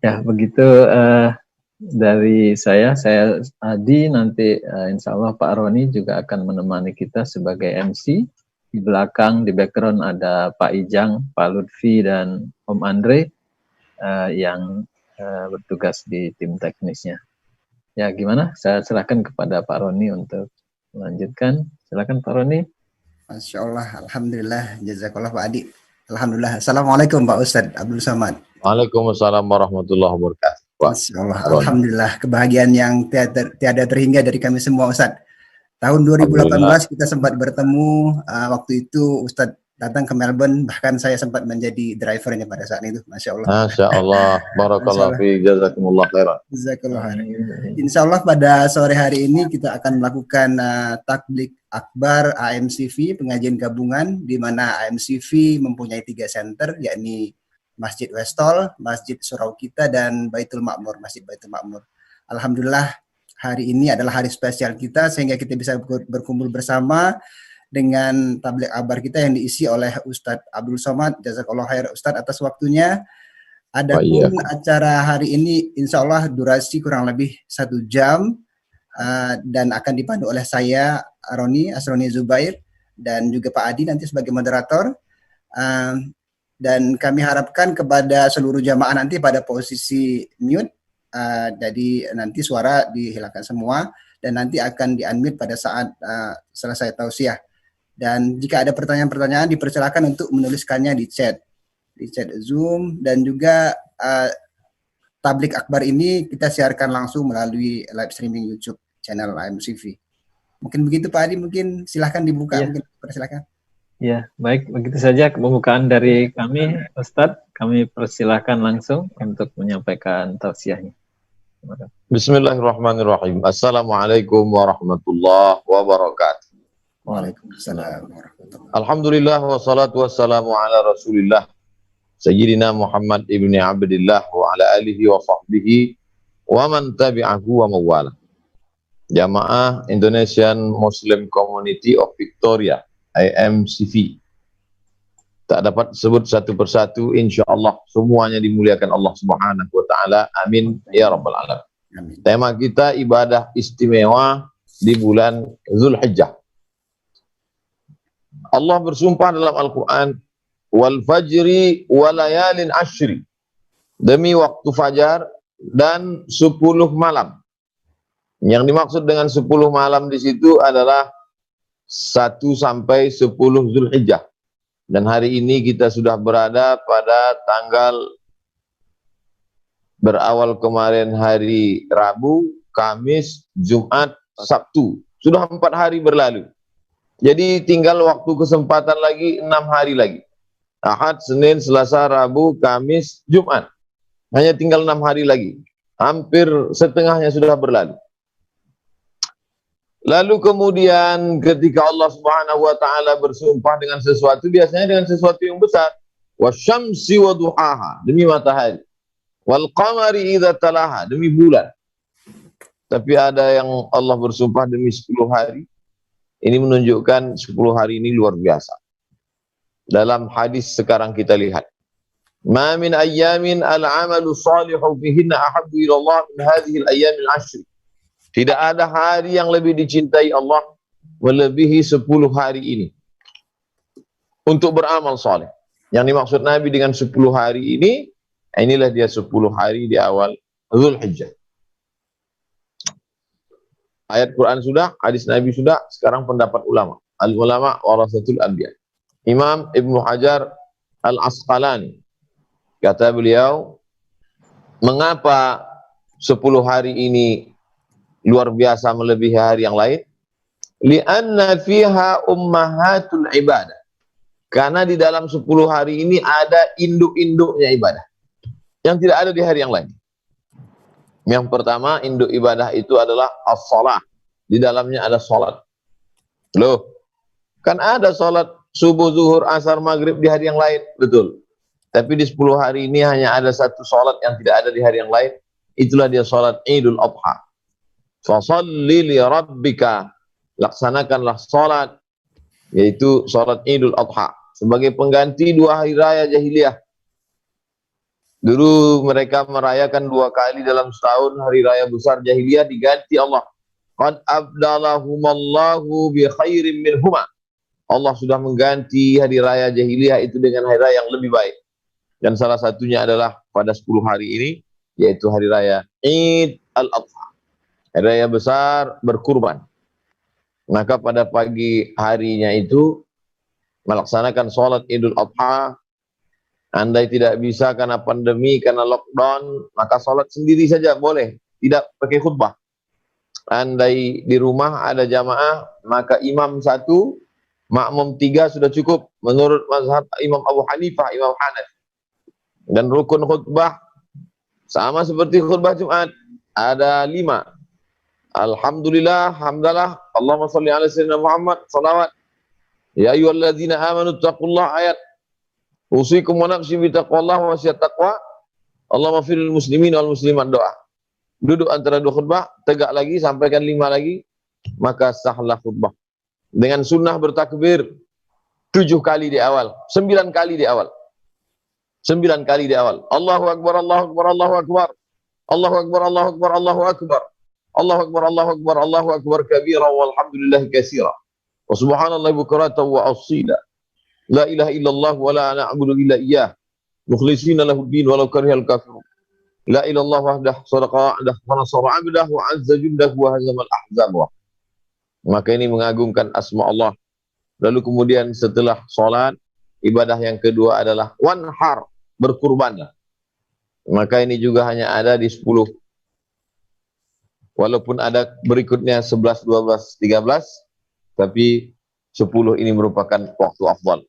Ya, begitu dari saya Adi, nanti insya Allah Pak Roni juga akan menemani kita sebagai MC. Di belakang, di background ada Pak Ijang, Pak Lutfi, dan Om Andre yang bertugas di tim teknisnya. Ya, gimana? Saya serahkan kepada Pak Roni untuk melanjutkan. Silakan Pak Roni. Masya Allah, Alhamdulillah, jazakallah Pak Adi. Alhamdulillah. Assalamualaikum Pak Ustadz Abdul Somad. Waalaikumsalam warahmatullahi wabarakatuh. Masya Allah, Alhamdulillah, kebahagiaan yang tiada terhingga dari kami semua Ustadz. Tahun 2018 kita sempat bertemu, waktu itu Ustadz datang ke Melbourne, bahkan saya sempat menjadi drivernya pada saat itu, Masya Allah. Masya Allah, barakallah fi jazakumullah khairan. Jazakallah khairan. Insya Allah pada sore hari ini kita akan melakukan Tabligh Akbar AMCV, pengajian gabungan, di mana AMCV mempunyai 3 center, yakni Masjid Westol, Masjid Surau Kita, dan Baitul Makmur, Masjid Baitul Makmur. Alhamdulillah, hari ini adalah hari spesial kita, sehingga kita bisa berkumpul bersama dengan tabligh akbar kita yang diisi oleh Ustadz Abdul Somad. Jazakallah khair Ustadz atas waktunya. Adapun acara hari ini insya Allah durasi kurang lebih 1 jam dan akan dipandu oleh saya Roni Asroni Zubair dan juga Pak Adi nanti sebagai moderator. Dan kami harapkan kepada seluruh jamaah nanti pada posisi mute, jadi nanti suara dihilangkan semua dan nanti akan di-unmute pada saat selesai tausiah. Dan jika ada pertanyaan-pertanyaan dipersilakan untuk menuliskannya di chat Zoom, dan juga Tabligh Akbar ini kita siarkan langsung melalui live streaming YouTube channel AMCV. Mungkin begitu Pak Adi, mungkin silahkan dibuka, mungkin persilakan. Ya, baik, begitu saja pembukaan dari kami, Ustadz. Kami persilahkan langsung untuk menyampaikan tausiahnya. Bismillahirrahmanirrahim. Assalamualaikum warahmatullahi wabarakatuh. Waalaikumsalam warahmatullahi wabarakatuh. Alhamdulillah wassalatu wassalamu ala Rasulillah Sayyidina Muhammad ibni Abdillah wa ala alihi wa sahbihi wa man tabi'ahu wa mawala. Jamaah Indonesian Muslim Community of Victoria, IMCV. Tak dapat sebut satu persatu, insyaallah semuanya dimuliakan Allah Subhanahu wa taala. Amin ya rabbal alamin. Tema kita ibadah istimewa di bulan Zulhijjah. Allah bersumpah dalam Al-Qur'an, wal fajri walayalin ashri, demi waktu fajar dan 10 malam. Yang dimaksud dengan 10 malam di situ adalah 1 sampai 10 Zulhijjah. Dan hari ini kita sudah berada pada tanggal berawal kemarin hari Rabu, Kamis, Jumat, Sabtu. Sudah 4 hari berlalu. Jadi tinggal waktu kesempatan lagi 6 hari lagi. Ahad, Senin, Selasa, Rabu, Kamis, Jumat. Hanya tinggal 6 hari lagi. Hampir setengahnya sudah berlalu. Lalu kemudian ketika Allah Subhanahu wa taala bersumpah dengan sesuatu, biasanya dengan sesuatu yang besar. Wasyamsi wa duhaha, demi matahari. Wal qamari idza talaha, demi bulan. Tapi ada yang Allah bersumpah demi 10 hari. Ini menunjukkan 10 hari ini luar biasa. Dalam hadis sekarang kita lihat, ma min ayyamin al-amalu salihu fihinna ahabbu ila Allah min hadhihi al-ayyamil 'ashr. Tidak ada hari yang lebih dicintai Allah melebihi 10 hari ini untuk beramal saleh. Yang dimaksud Nabi dengan 10 hari ini, inilah dia 10 hari di awal Zulhijjah. Ayat Quran sudah, hadis Nabi sudah, sekarang pendapat ulama. Al-ulama warasatul anbiya. Imam Ibnu Hajar Al-Asqalani, kata beliau, mengapa 10 hari ini luar biasa melebihi hari yang lain? Li'anna fiha ummahatul ibadah. Karena di dalam 10 hari ini ada induk-induknya ibadah yang tidak ada di hari yang lain. Yang pertama, induk ibadah itu adalah as-salah. Di dalamnya ada salat. Loh, kan ada salat subuh, zuhur, asar, maghrib di hari yang lain, betul. Tapi di 10 hari ini hanya ada satu salat yang tidak ada di hari yang lain. Itulah dia salat Idul Adha. Fasalli li rabbika, laksanakanlah salat, yaitu salat Idul Adha sebagai pengganti 2 hari raya jahiliyah. Dulu mereka merayakan 2 kali dalam setahun hari raya besar jahiliyah, diganti Allah. Qad abdalahumallahu bi khairin minhuma. Allah sudah mengganti hari raya jahiliyah itu dengan hari raya yang lebih baik. Dan salah satunya adalah pada 10 hari ini, yaitu hari raya Id al-Adha. Hari raya besar berkurban. Maka pada pagi harinya itu melaksanakan sholat Idul Adha. Andai tidak bisa karena pandemi, karena lockdown, maka sholat sendiri saja boleh, tidak pakai khutbah. Andai di rumah ada jamaah, maka imam 1, makmum 3 sudah cukup menurut mazhab Imam Abu Hanifah, Imam Hanafi. Dan rukun khutbah sama seperti khutbah Jumat, ada 5. Alhamdulillah, hamdalah, Allahumma salli ala sayyidina Muhammad, salawat. Ya ayyuhalladzina amanu taqullaha, ayat. Usikum wa nafsi bi taqwallah wa wasiat taqwa. Allahumma firil muslimin wal muslimat, doa. Duduk antara 2 khutbah, tegak lagi, sampaikan 5 lagi, maka sahlah khutbah. Dengan sunnah bertakbir 7 kali di awal, 9 kali di awal. 9 kali di awal. Allahu Akbar, Allahu Akbar, Allahu Akbar. Allahu Akbar, Allahu Akbar, Allahu Akbar. Allahu Akbar, Allahu Akbar, Allahu Akbar kabira walhamdulillahi katsira. Wa subhanallahi bukratan wa asila. La ilaha illallah wa la na'budu illa iyyah. Mukhlishina lahu din walau karihal kafirun. La ilallah wahdah sadaqa wa'dah wa nasara 'abdah wa 'azza jundah wa hazamal ahzab. Maka ini mengagungkan asma Allah. Lalu kemudian setelah salat, ibadah yang kedua adalah wanhar, berkurbanlah. Maka ini juga hanya ada di 10. Walaupun ada berikutnya 11, 12, 13, tapi 10 ini merupakan waktu afdal.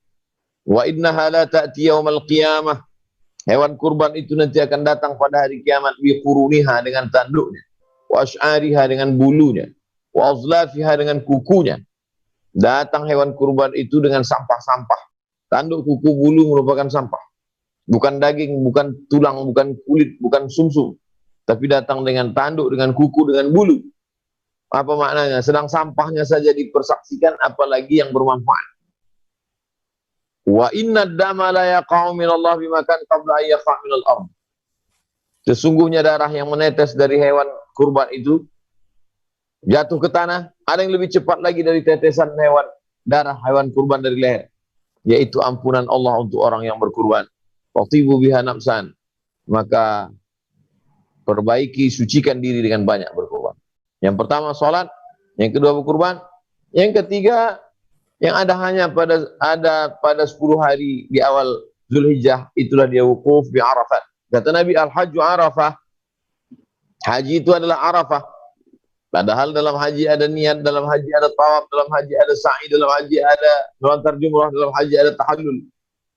Wa innaha la ta'ti yaumal qiyamah. Hewan kurban itu nanti akan datang pada hari kiamat bi quruniha, dengan tanduknya, wa asy'ariha, dengan bulunya, wa azlafiha, dengan kukunya. Datang hewan kurban itu dengan sampah-sampah. Tanduk, kuku, bulu merupakan sampah. Bukan daging, bukan tulang, bukan kulit, bukan sumsum. Tapi datang dengan tanduk, dengan kuku, dengan bulu. Apa maknanya? Sedang sampahnya saja dipersaksikan, apalagi yang bermanfaat. Wa inna dama la yaqa'u minallah bimakan qabla an yaqa' minal ardh. Sesungguhnya darah yang menetes dari hewan kurban itu jatuh ke tanah, ada yang lebih cepat lagi dari tetesan darah hewan kurban dari leher, yaitu ampunan Allah untuk orang yang berkurban. Fatibu biha nafsan. Maka perbaiki, sucikan diri dengan banyak berkurban. Yang pertama salat, yang kedua berkurban, yang ketiga yang ada hanya pada 10 hari di awal Zulhijjah, itulah dia wukuf di Arafah. Kata Nabi, al-hajju Arafah. Haji itu adalah Arafah. Padahal dalam haji ada niat, dalam haji ada tawaf, dalam haji ada sa'i, dalam haji ada melontar jumrah, dalam haji ada tahallul.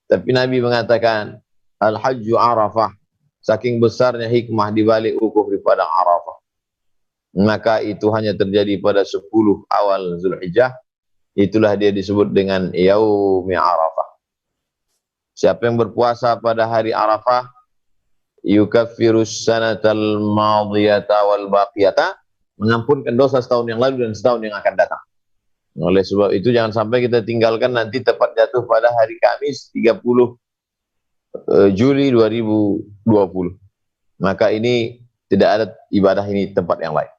Tapi Nabi mengatakan al-hajju Arafah. Saking besarnya hikmah di balik wukuf di padang Arafah. Maka itu hanya terjadi pada 10 awal Zulhijjah. Itulah dia disebut dengan Yaumi Arafah. Siapa yang berpuasa pada hari Arafah, yukaffirus sanatal madiyata wal baqiyata, mengampunkan dosa setahun yang lalu dan setahun yang akan datang. Oleh sebab itu jangan sampai kita tinggalkan, nanti tepat jatuh pada hari Kamis 30 Juli 2020. Maka ini tidak ada ibadah ini tempat yang lain.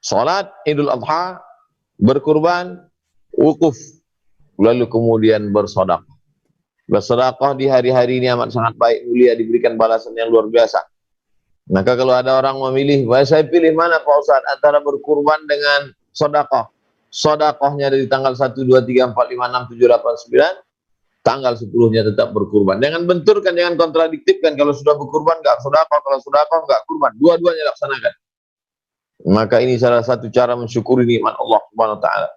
Salat Idul Adha, berkurban, wukuf, lalu kemudian bersedekah. Bersedekah di hari-hari ini amat sangat baik, mulia, diberikan balasan yang luar biasa. Maka kalau ada orang memilih, saya pilih mana Pak Ustaz antara berkurban dengan sedekah. Sedekahnya dari tanggal 1, 2, 3, 4, 5, 6, 7, 8, 9, tanggal 10-nya tetap berkurban. Jangan benturkan, jangan kontradiktifkan. Kalau sudah berkurban enggak sedekah, kalau sedekah enggak kurban. Dua-duanya laksanakan. Maka ini salah satu cara mensyukuri nikmat Allah Subhanahu wa taala.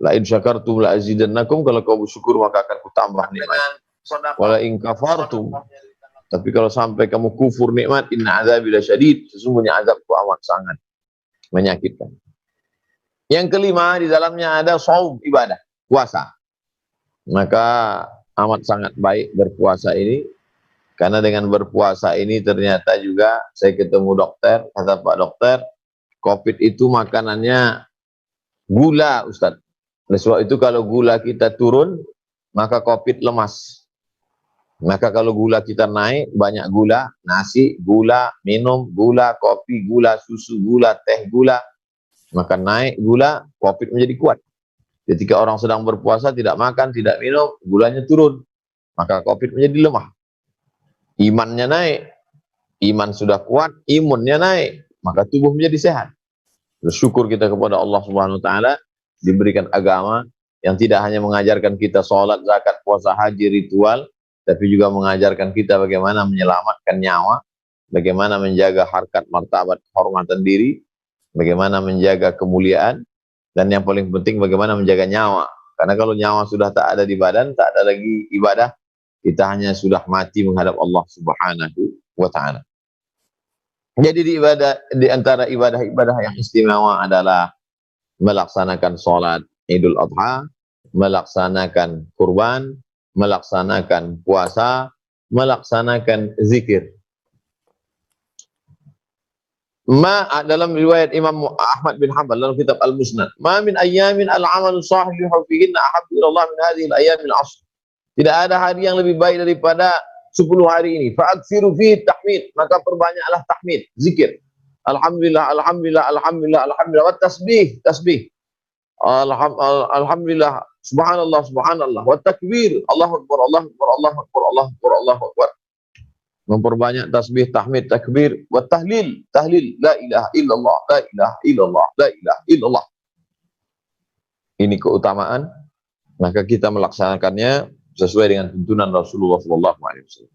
La in syakartum la azidannakum, kalau kau bersyukur maka akan kutambah nikmat. Wala in kafartum, tapi kalau sampai kamu kufur nikmat, inna azabi lasyadid, sesungguhnya azabku amat sangat menyakitkan. Yang kelima, di dalamnya ada shaum, ibadah, puasa. Maka amat sangat baik berpuasa ini. Karena dengan berpuasa ini ternyata juga saya ketemu dokter, kata Pak Dokter, COVID itu makanannya gula, Ustadz. Oleh sebab itu kalau gula kita turun, maka COVID lemas. Maka kalau gula kita naik, banyak gula, nasi, gula, minum, gula, kopi, gula, susu, gula, teh, gula, maka naik gula, COVID menjadi kuat. Ketika orang sedang berpuasa, tidak makan, tidak minum, gulanya turun, maka COVID menjadi lemah. Imannya naik, iman sudah kuat, imunnya naik, maka tubuh menjadi sehat. Bersyukur kita kepada Allah Subhanahu wa taala diberikan agama yang tidak hanya mengajarkan kita sholat, zakat, puasa, haji, ritual, tapi juga mengajarkan kita bagaimana menyelamatkan nyawa, bagaimana menjaga harkat, martabat, kehormatan diri, bagaimana menjaga kemuliaan, dan yang paling penting bagaimana menjaga nyawa. Karena kalau nyawa sudah tak ada di badan, tak ada lagi ibadah, kita hanya sudah mati menghadap Allah Subhanahu wa taala. Jadi di antara ibadah-ibadah yang istimewa adalah melaksanakan sholat Idul Adha, melaksanakan kurban, melaksanakan puasa, melaksanakan zikir. Dalam riwayat Imam Ahmad bin Hanbal dalam kitab Al-Musnad, ma min ayyamin al-amalu salihu fihinna ahabbu ila Allah min hadhihi al-ayyam al-'ashr. Tidak ada hari yang lebih baik daripada 10 hari ini. Fa'aksiru fihi tahmid, maka perbanyaklah tahmid, zikir. Alhamdulillah, alhamdulillah, alhamdulillah, alhamdulillah, wa tasbih, tasbih. Alhamdulillah, subhanallah, subhanallah, wa takbir, Allahu akbar, Allahu akbar, Allahu akbar, Allahu akbar, Allahu akbar. Memperbanyak tasbih, tahmid, takbir, wa tahlil, tahlil, la ilaha illallah, la ilaha illallah, la ilaha illallah. Ini keutamaan, maka kita melaksanakannya sesuai dengan tuntunan Rasulullah SAW.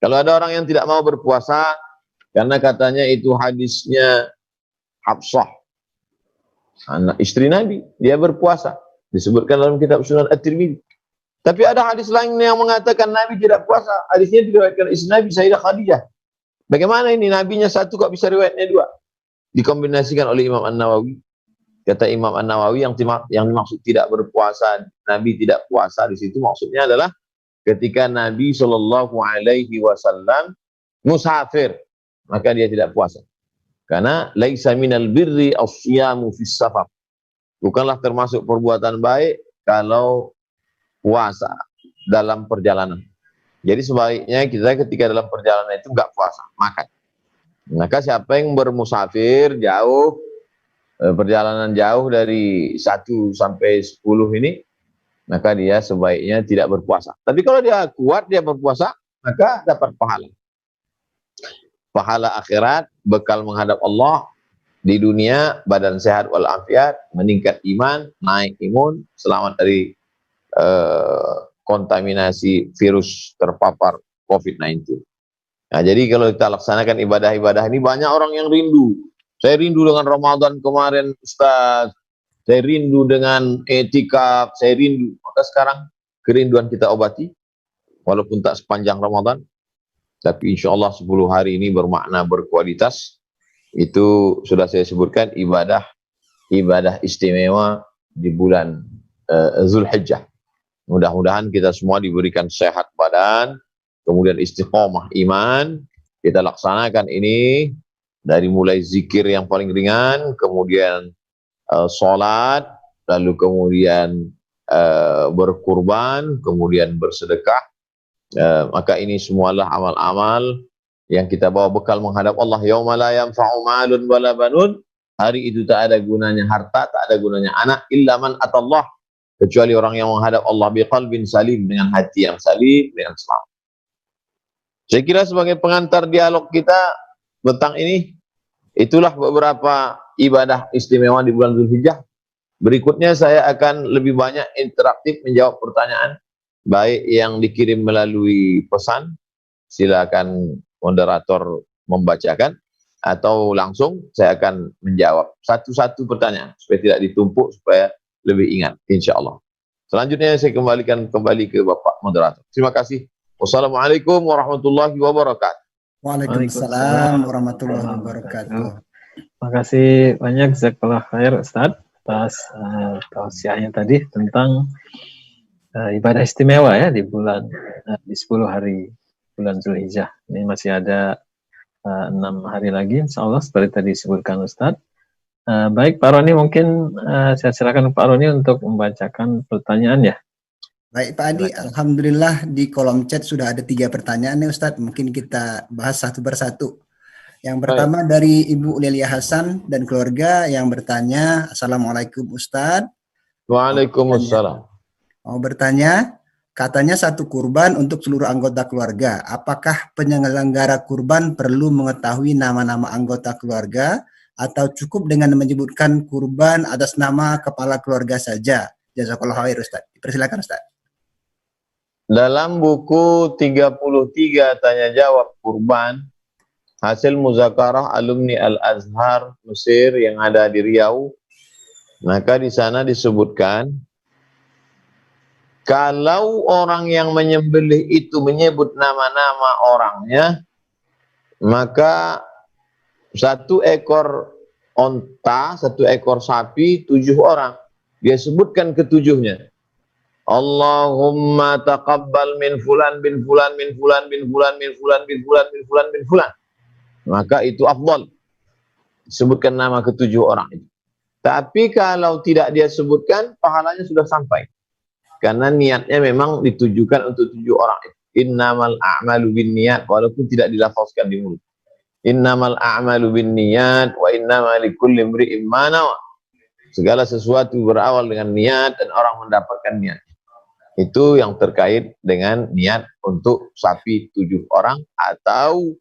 Kalau ada orang yang tidak mau berpuasa karena katanya itu hadisnya Hafsah, anak istri Nabi, dia berpuasa, disebutkan dalam kitab Sunan At-Tirmidzi. Tapi ada hadis lain yang mengatakan Nabi tidak puasa, hadisnya diriwayatkan istri Nabi Sayyidah Khadijah. Bagaimana ini nabinya satu kok bisa riwayatnya dua? Dikombinasikan oleh Imam An-Nawawi. Kata Imam An-Nawawi yang dimaksud tidak berpuasa, Nabi tidak puasa di situ maksudnya adalah ketika Nabi SAW musafir, maka dia tidak puasa. Karena laisa minal birri as-siyamu fis safar. Bukanlah termasuk perbuatan baik kalau puasa dalam perjalanan. Jadi sebaiknya kita ketika dalam perjalanan itu enggak puasa, makan. Maka siapa yang bermusafir jauh, perjalanan jauh dari 1 sampai 10 ini, maka dia sebaiknya tidak berpuasa. Tapi kalau dia kuat, dia berpuasa, maka dapat pahala. Pahala akhirat, bekal menghadap Allah, di dunia, badan sehat walafiat, meningkat iman, naik imun, selamat dari kontaminasi virus terpapar COVID-19. Nah, jadi kalau kita laksanakan ibadah-ibadah ini, banyak orang yang rindu. Saya rindu dengan Ramadan kemarin, Ustaz. Saya rindu dengan etikaf, saya rindu. Maka sekarang kerinduan kita obati, walaupun tak sepanjang Ramadan, tapi insya Allah 10 hari ini bermakna berkualitas. Itu sudah saya sebutkan ibadah istimewa di bulan Zulhijjah. Mudah-mudahan kita semua diberikan sehat badan, kemudian istiqomah iman. Kita laksanakan ini dari mulai zikir yang paling ringan, kemudian sholat, lalu kemudian berkurban, kemudian bersedekah. Maka ini semualah amal-amal yang kita bawa bekal menghadap Allah. Yauma la yanfa'u malun wala banun. Hari itu tak ada gunanya harta, tak ada gunanya anak, illa man atallah, kecuali orang yang menghadap Allah biqalbin salim, dengan hati yang salim, dengan selamat. Saya kira sebagai pengantar dialog kita tentang ini, itulah beberapa ibadah istimewa di bulan Zulhijjah. Berikutnya saya akan lebih banyak interaktif menjawab pertanyaan, baik yang dikirim melalui pesan, silakan moderator membacakan, atau langsung saya akan menjawab satu-satu pertanyaan supaya tidak ditumpuk, supaya lebih ingat, insya Allah. Selanjutnya saya kembalikan ke Bapak moderator. Terima kasih. Wassalamualaikum warahmatullahi wabarakatuh. Waalaikumsalam warahmatullahi wabarakatuh. Terima kasih banyak, jazakallah khair Ustaz atas tausiahnya tadi tentang ibadah istimewa ya di bulan di 10 hari bulan Zulhijjah. Ini masih ada 6 hari lagi insya Allah seperti tadi disebutkan Ustaz. Baik Pak Roni, mungkin saya silakan Pak Roni untuk membacakan pertanyaan ya. Baik Pak Adi, alhamdulillah di kolom chat sudah ada 3 pertanyaan nih Ustadz. Mungkin kita bahas satu persatu. Yang pertama dari Ibu Lelia Hasan dan keluarga yang bertanya, Assalamualaikum Ustadz. Waalaikumsalam. Mau bertanya, katanya satu kurban untuk seluruh anggota keluarga. Apakah penyelenggara kurban perlu mengetahui nama-nama anggota keluarga atau cukup dengan menyebutkan kurban atas nama kepala keluarga saja? Jazakallah khair Ustaz. Persilakan Ustaz. Dalam buku 33 tanya jawab kurban, hasil muzakarah alumni Al-Azhar Mesir yang ada di Riau, maka di sana disebutkan kalau orang yang menyembelih itu menyebut nama-nama orangnya, maka 1 ekor onta, 1 ekor sapi, 7 orang. Dia sebutkan ke-7-nya. Allahumma taqabbal min fulan bin fulan min fulan bin fulan min fulan bin fulan bin fulan bin fulan. Maka itu afdal. Sebutkan nama ke-7 orang itu. Tapi kalau tidak dia sebutkan, pahalanya sudah sampai. Karena niatnya memang ditujukan untuk 7 orang itu. Innamal a'malu binniyat, walaupun tidak dilafazkan di mulut. Innamal a'malu binniyat wa innamal likulli imri'in ma nawa. Segala sesuatu berawal dengan niat dan orang mendapatkan niat. Itu yang terkait dengan niat untuk sapi 7 orang atau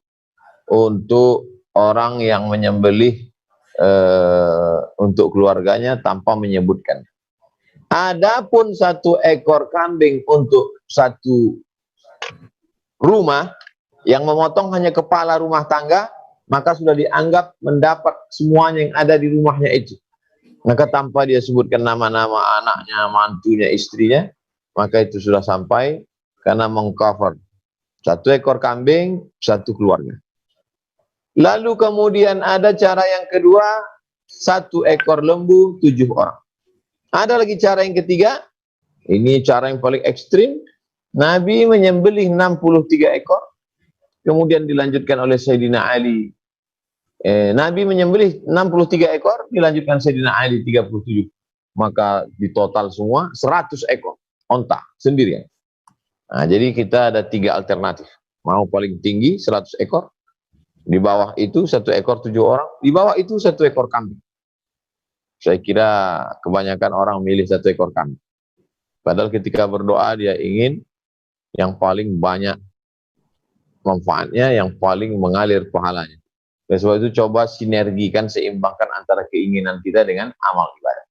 untuk orang yang menyembelih untuk keluarganya tanpa menyebutkan. Adapun 1 ekor kambing untuk 1 rumah yang memotong hanya kepala rumah tangga, maka sudah dianggap mendapat semuanya yang ada di rumahnya itu. Maka tanpa dia sebutkan nama-nama anaknya, mantunya, istrinya, maka itu sudah sampai karena mengcover 1 ekor kambing, 1 keluarga. Lalu kemudian ada cara yang kedua, 1 ekor lembu, 7 orang. Ada lagi cara yang ketiga, ini cara yang paling ekstrim. Nabi menyembelih 63 ekor, kemudian dilanjutkan oleh Sayyidina Ali. Nabi menyembelih 63 ekor, dilanjutkan Sayyidina Ali 37. Maka di total semua 100 ekor onta sendirian. Nah, jadi kita ada 3 alternatif. Mau paling tinggi 100 ekor, di bawah itu 1 ekor 7 orang, di bawah itu 1 ekor kambing. Saya kira kebanyakan orang milih 1 ekor kambing. Padahal ketika berdoa dia ingin yang paling banyak manfaatnya, yang paling mengalir pahalanya. Oleh sebab itu coba sinergikan, seimbangkan antara keinginan kita dengan amal ibadah.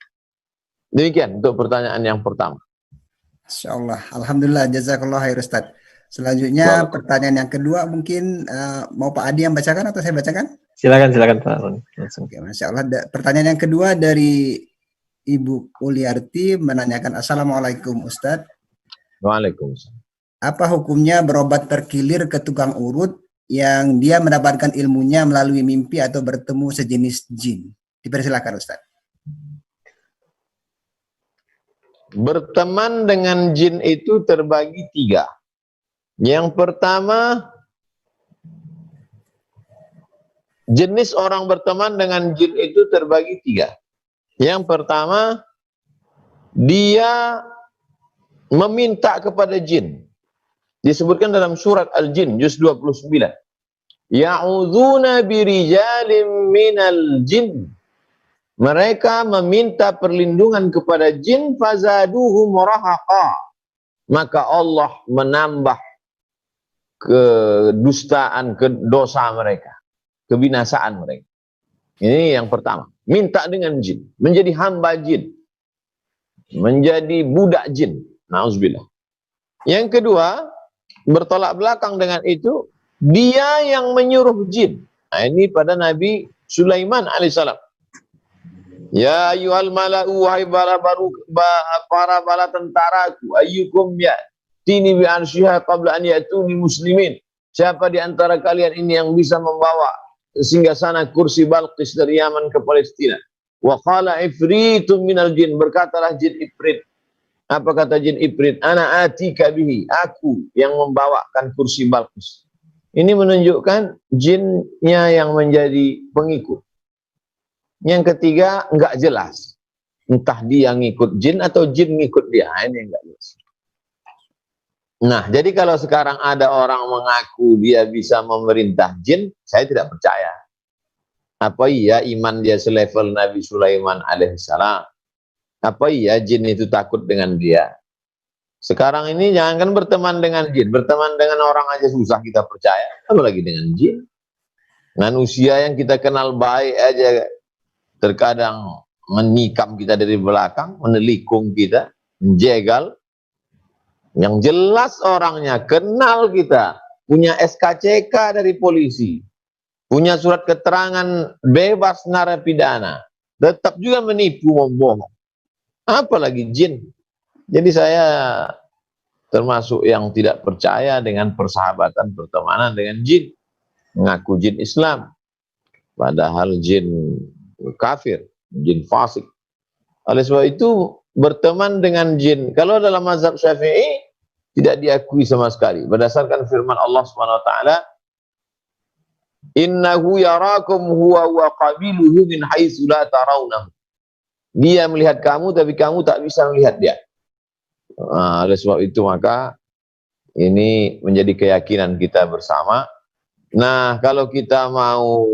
Demikian untuk pertanyaan yang pertama. Insyaallah. Alhamdulillah, jazakallah khair Ustaz. Selanjutnya pertanyaan yang kedua mungkin mau Pak Adi yang bacakan atau saya bacakan? Silakan Pak Roni. Oke, Masya Allah. Pertanyaan yang kedua dari Ibu Uliarti menanyakan, Assalamualaikum Ustaz. Waalaikumsalam. Apa hukumnya berobat terkilir ke tukang urut yang dia mendapatkan ilmunya melalui mimpi atau bertemu sejenis jin? Dipersilakan Ustaz. Berteman dengan jin itu terbagi 3. Yang pertama, jenis orang berteman dengan jin itu terbagi 3. Yang pertama, dia meminta kepada jin. Disebutkan dalam surat Al-Jin, juz 29. Ya'udzuna birijalim minal jin. Mereka meminta perlindungan kepada jin, fazaduhum rahaqa. Maka Allah menambah kedustaan, dosa mereka, kebinasaan mereka. Ini yang pertama. Minta dengan jin, menjadi hamba jin, menjadi budak jin. Nauzubillah. Yang kedua, bertolak belakang dengan itu, dia yang menyuruh jin. Nah, ini pada Nabi Sulaiman alaihissalam. Ya ayyuhal mala'u, wahai para bala tentaraku, ayyukum ya'tini bi arsyiha qabla an ya'tuni muslimin. Siapa di antara kalian ini yang bisa membawa singgasana kursi Balqis dari Yaman ke Palestina? Wa qala ifritun minal jin, berkatalah jin Ifrit. Apa kata jin Ifrit? Ana atika bihi, aku yang membawakan kursi Balqis. Ini menunjukkan jinnya yang menjadi pengikut. Yang ketiga, enggak jelas. Entah dia ngikut jin atau jin ngikut dia. Ini enggak jelas. Nah, jadi kalau sekarang ada orang mengaku dia bisa memerintah jin, saya tidak percaya. Apa iya iman dia selevel Nabi Sulaiman alaihissalam? Apa iya jin itu takut dengan dia? Sekarang ini jangankan berteman dengan jin, berteman dengan orang aja susah kita percaya, apalagi dengan jin. Manusia yang kita kenal baik aja terkadang menikam kita dari belakang, menelikung kita, menjegal. Yang jelas orangnya kenal kita, punya SKCK dari polisi, punya surat keterangan bebas narapidana, tetap juga menipu, membohong. Apalagi jin. Jadi saya termasuk yang tidak percaya dengan persahabatan, pertemanan dengan jin. Mengaku jin Islam, padahal jin kafir, jin fasik. Oleh sebab itu berteman dengan jin, kalau dalam mazhab Syafi'i tidak diakui sama sekali. Berdasarkan firman Allah SWT, innahu yarakum huwa wa qabiluhu min haitsu la tarawnahu. Dia melihat kamu tapi kamu tak bisa melihat dia. Oleh sebab itu maka ini menjadi keyakinan kita bersama. Nah, kalau kita mau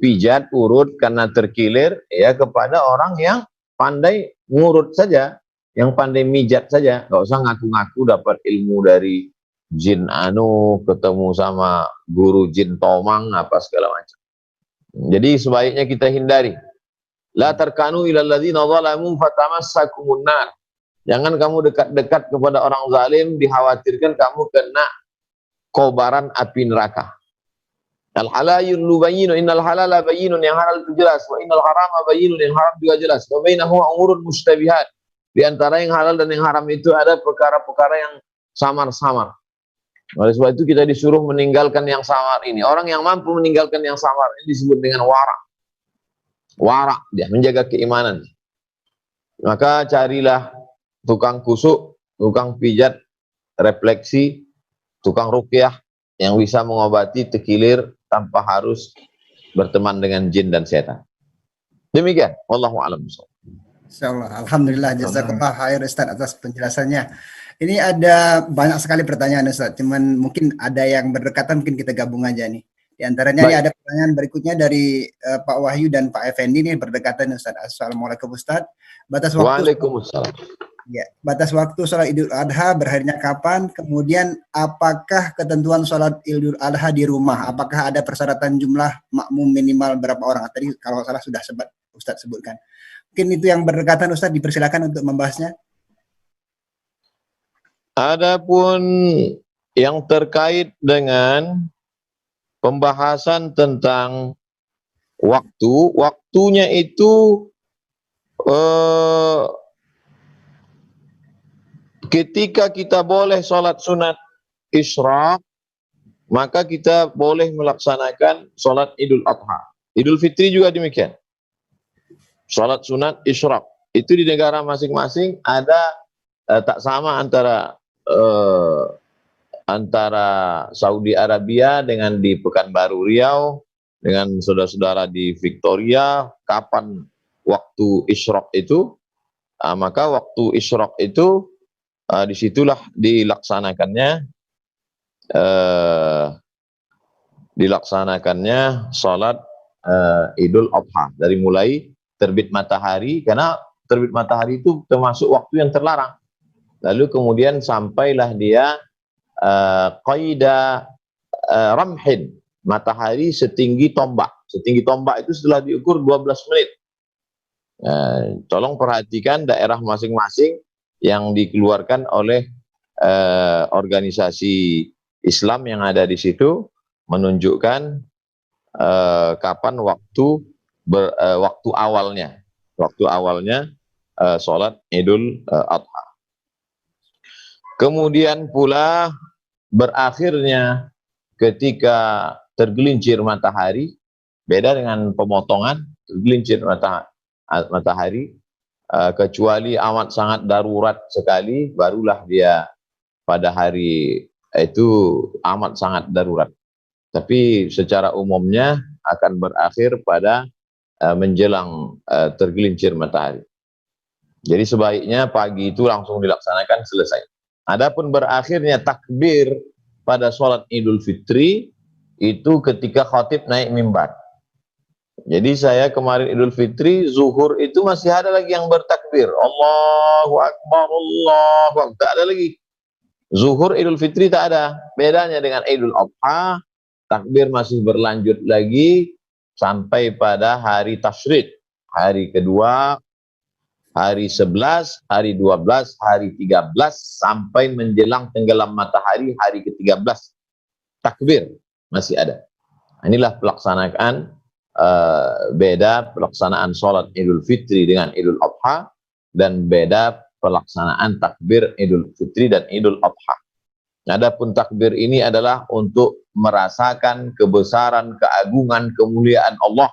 pijat, urut karena terkilir, ya kepada orang yang pandai ngurut saja, yang pandai mijat saja, nggak usah ngaku-ngaku dapat ilmu dari jin anu, ketemu sama guru jin tomang apa segala macam. Jadi sebaiknya kita hindari. La tarkanu ilal ladzina zalamu fatamassakumun nar. Jangan kamu dekat-dekat kepada orang zalim, dikhawatirkan kamu kena kobaran api neraka. Al halalul bayyinun, innal halala bayyinun, yang halal itu jelas, wa innal harama bayyinun, yang haram juga jelas. Wa bainahuma umurun mustabihat. Di antara yang halal dan yang haram itu ada perkara-perkara yang samar-samar. Oleh sebab itu kita disuruh meninggalkan yang samar ini. Orang yang mampu meninggalkan yang samar ini disebut dengan wara. Wara, dia menjaga keimanan. Maka carilah tukang kusuk, tukang pijat, refleksi, tukang ruqyah yang bisa mengobati terkilir tanpa harus berteman dengan jin dan setan. Demikian, wallahu a'lam bishawab. Insyaallah, alhamdulillah, jazakallah khair Ustaz atas penjelasannya. Ini ada banyak sekali pertanyaan Ustaz, cuman mungkin ada yang berdekatan, mungkin kita gabung aja nih. Di antaranya ini ada pertanyaan berikutnya dari Pak Wahyu dan Pak Effendi, ini berdekatan Ustaz. Assalamualaikum Ustaz. Batas waktu. Waalaikumsalam. Ya, batas waktu sholat Idul Adha berakhirnya kapan? Kemudian apakah ketentuan sholat Idul Adha di rumah? Apakah ada persyaratan jumlah makmum minimal berapa orang? Tadi kalau salah sudah sempat Ustaz sebutkan. Mungkin itu yang berdekatan Ustaz, dipersilakan untuk membahasnya. Adapun yang terkait dengan pembahasan tentang waktunya itu ketika kita boleh sholat sunat isyraq, maka kita boleh melaksanakan sholat Idul Adha. Idul Fitri juga demikian. Sholat sunat isyraq itu di negara masing-masing ada tak sama antara Saudi Arabia dengan di Pekanbaru Riau, dengan saudara-saudara di Victoria, kapan waktu isyraq itu. Maka waktu isyraq itu disitulah dilaksanakannya sholat Idul Adha dari mulai terbit matahari, karena terbit matahari itu termasuk waktu yang terlarang. Lalu kemudian sampailah dia qaida ramhin, matahari setinggi tombak. Setinggi tombak itu setelah diukur 12 menit. Tolong perhatikan daerah masing-masing yang dikeluarkan oleh organisasi Islam yang ada di situ menunjukkan kapan waktu awalnya sholat Idul Adha. Kemudian pula berakhirnya ketika tergelincir matahari, beda dengan pemotongan, tergelincir matahari, kecuali amat sangat darurat sekali, barulah dia pada hari itu amat sangat darurat. Tapi secara umumnya akan berakhir pada menjelang tergelincir matahari. Jadi sebaiknya pagi itu langsung dilaksanakan, selesai. Adapun berakhirnya takbir pada sholat Idul Fitri itu ketika khatib naik mimbar. Jadi saya kemarin Idul Fitri, zuhur itu masih ada lagi yang bertakbir. Allahu Akbar, Allahu Akbar. Tak ada lagi. Zuhur Idul Fitri tak ada. Bedanya dengan Idul Adha, takbir masih berlanjut lagi sampai pada hari Tasyrik. Hari kedua, hari 11, hari 12, hari 13, sampai menjelang tenggelam matahari hari ke-13. Takbir masih ada. Inilah pelaksanaan beda pelaksanaan sholat Idul Fitri dengan Idul Adha, dan beda pelaksanaan takbir Idul Fitri dan Idul Adha. Adapun takbir ini adalah untuk merasakan kebesaran, keagungan, kemuliaan Allah.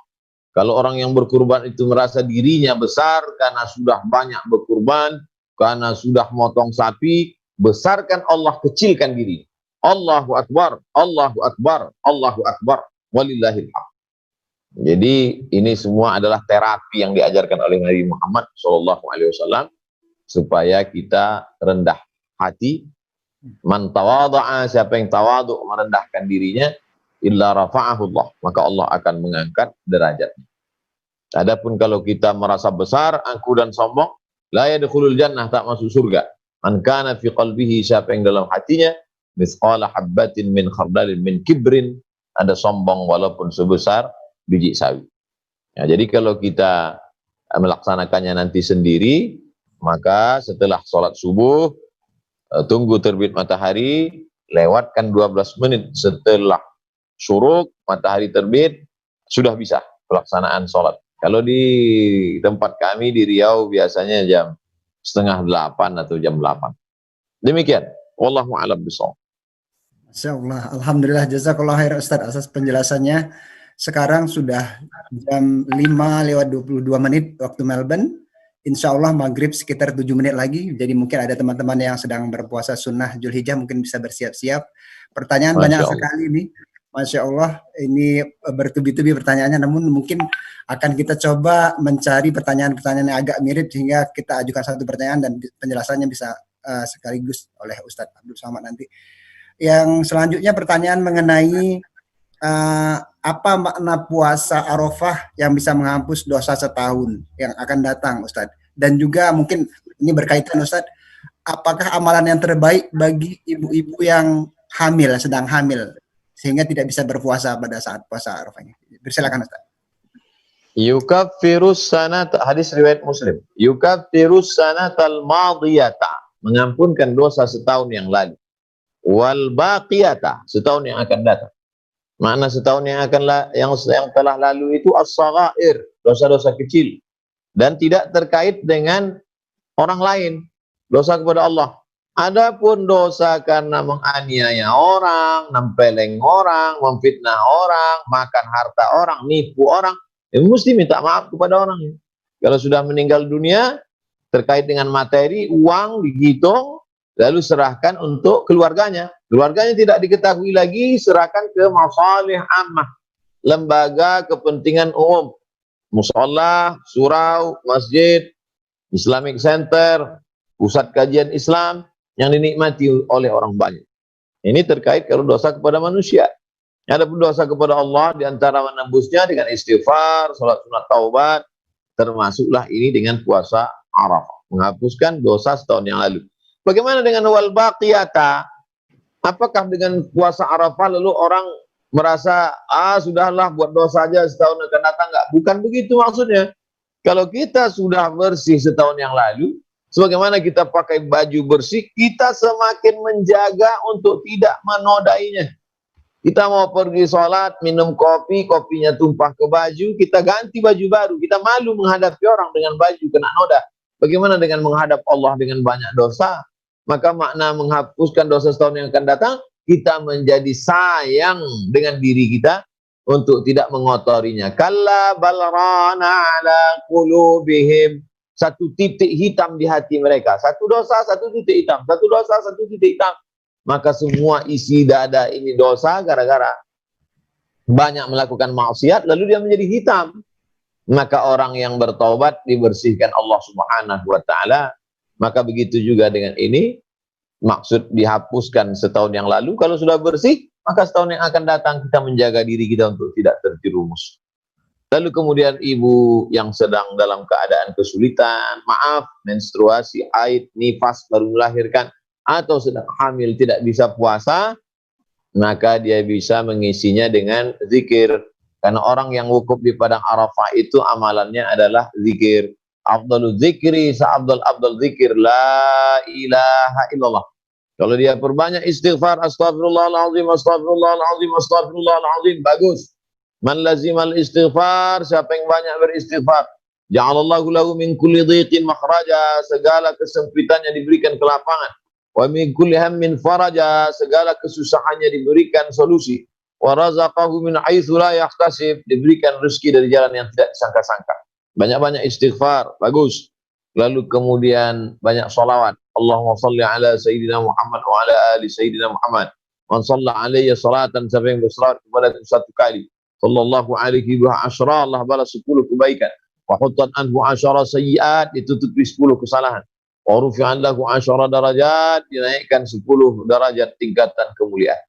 Kalau orang yang berkurban itu merasa dirinya besar karena sudah banyak berkurban, karena sudah motong sapi, besarkan Allah, kecilkan diri. Allahu Akbar, Allahu Akbar, Allahu Akbar, walillahil hamd. Jadi ini semua adalah terapi yang diajarkan oleh Nabi Muhammad SAW supaya kita rendah hati. Man tawadha'a, siapa yang tawadhu, merendahkan dirinya, illa rafa'ahu Allah, maka Allah akan mengangkat derajatnya. Adapun kalau kita merasa besar, angku dan sombong, la yadkhulul jannah, tak masuk surga. Man kana fi qalbihi, siapa yang dalam hatinya mithqala habbatin min khardalin min kibrin, ada sombong walaupun sebesar biji sawi. Ya, jadi kalau kita melaksanakannya nanti sendiri, maka setelah sholat subuh, tunggu terbit matahari, lewatkan 12 menit setelah syuruk, matahari terbit, sudah bisa pelaksanaan sholat. Kalau di tempat kami di Riau biasanya jam 7:30 atau jam 8. Demikian. Wallahu a'lam bishawab. Masya Allah, alhamdulillah, jazakallah khair Ustaz atas penjelasannya. Sekarang sudah jam 5:22 waktu Melbourne. Insya Allah maghrib sekitar 7 menit lagi. Jadi mungkin ada teman-teman yang sedang berpuasa sunnah Zulhijjah mungkin bisa bersiap-siap. Pertanyaan banyak sekali nih. Masya Allah, ini bertubi-tubi pertanyaannya. Namun mungkin akan kita coba mencari pertanyaan-pertanyaan yang agak mirip sehingga kita ajukan satu pertanyaan dan penjelasannya bisa sekaligus oleh Ustadz Abdul Somad nanti. Yang selanjutnya pertanyaan mengenai apa makna puasa Arafah yang bisa menghapus dosa setahun yang akan datang, Ustadz? Dan juga mungkin ini berkaitan, Ustadz, apakah amalan yang terbaik bagi ibu-ibu yang hamil, sedang hamil, sehingga tidak bisa berpuasa pada saat puasa Arafahnya? Silakan, Ustadz. Yukaffirus sanat, hadis riwayat Muslim. Yukaffirus sanatal madiyata, mengampunkan dosa setahun yang lalu. Wal baqiyata, setahun yang akan datang. Makna setahun yang telah lalu itu as-saghair, dosa-dosa kecil, dan tidak terkait dengan orang lain, dosa kepada Allah. Adapun dosa karena menganiaya orang, nempeleng orang, memfitnah orang, makan harta orang, nipu orang, mesti minta maaf kepada orang. Kalau sudah meninggal dunia, terkait dengan materi, uang dihitung, lalu serahkan untuk keluarganya. Keluarganya tidak diketahui lagi, serahkan ke masalih ammah, lembaga kepentingan umum, musholla, surau, masjid, Islamic Center, pusat kajian Islam yang dinikmati oleh orang banyak. Ini terkait kalau dosa kepada manusia. Adapun dosa kepada Allah, diantara menembusnya dengan istighfar, salat sunat taubat, termasuklah ini dengan puasa Arafah, menghapuskan dosa setahun yang lalu. Bagaimana dengan wal baqiyata? Apakah dengan puasa Arafah lalu orang merasa, sudahlah buat dosa aja setahun akan datang? Enggak, bukan begitu maksudnya. Kalau kita sudah bersih setahun yang lalu, sebagaimana kita pakai baju bersih, kita semakin menjaga untuk tidak menodainya. Kita mau pergi sholat, minum kopi, kopinya tumpah ke baju, kita ganti baju baru. Kita malu menghadapi orang dengan baju kena noda. Bagaimana dengan menghadap Allah dengan banyak dosa? Maka makna menghapuskan dosa setahun yang akan datang, kita menjadi sayang dengan diri kita untuk tidak mengotorinya. Kalla bal rana ala qulubihim, satu titik hitam di hati mereka. Satu dosa, satu titik hitam. Satu dosa, satu titik hitam. Maka semua isi dada ini dosa gara-gara banyak melakukan maksiat, lalu dia menjadi hitam. Maka orang yang bertaubat dibersihkan Allah Subhanahu wa ta'ala. Maka begitu juga dengan ini, maksud dihapuskan setahun yang lalu. Kalau sudah bersih, maka setahun yang akan datang kita menjaga diri kita untuk tidak terjerumus. Lalu kemudian ibu yang sedang dalam keadaan kesulitan, maaf, menstruasi, haid, nifas, baru melahirkan, atau sedang hamil tidak bisa puasa, maka dia bisa mengisinya dengan zikir. Karena orang yang wukuf di padang Arafah itu amalannya adalah zikir. Afdalul zikri sa'abdal zikir la ilaha illallah. Kalau dia perbanyak istighfar, astagfirullahaladzim, astagfirullahaladzim, astagfirullahaladzim, bagus. Man lazimal istighfar, siapa yang banyak beristighfar, ja'alallahu lahu min kulli dhiqin makhraja, segala kesempitannya diberikan kelapangan. Wa min kulli hammin faraja, segala kesusahannya diberikan solusi. Wa razaqahu min haitsu la yahtasib, diberikan rezeki dari jalan yang tidak disangka-sangka. Banyak-banyak istighfar, bagus. Lalu kemudian banyak salawat. Allahumma salli ala sayyidina Muhammad wa ala ali sayyidina Muhammad. Man shalla alaihi salatan, siapa yang bersalawat kepada satu kali, sallallahu alaihi wa asyara, Allah balas 10 kebaikan. Wa huttat anhu asyara sayyiat, ditutupi 10 kesalahan. Wa rufi'an lahu asyara darajat, dinaikkan 10 derajat tingkatan kemuliaan.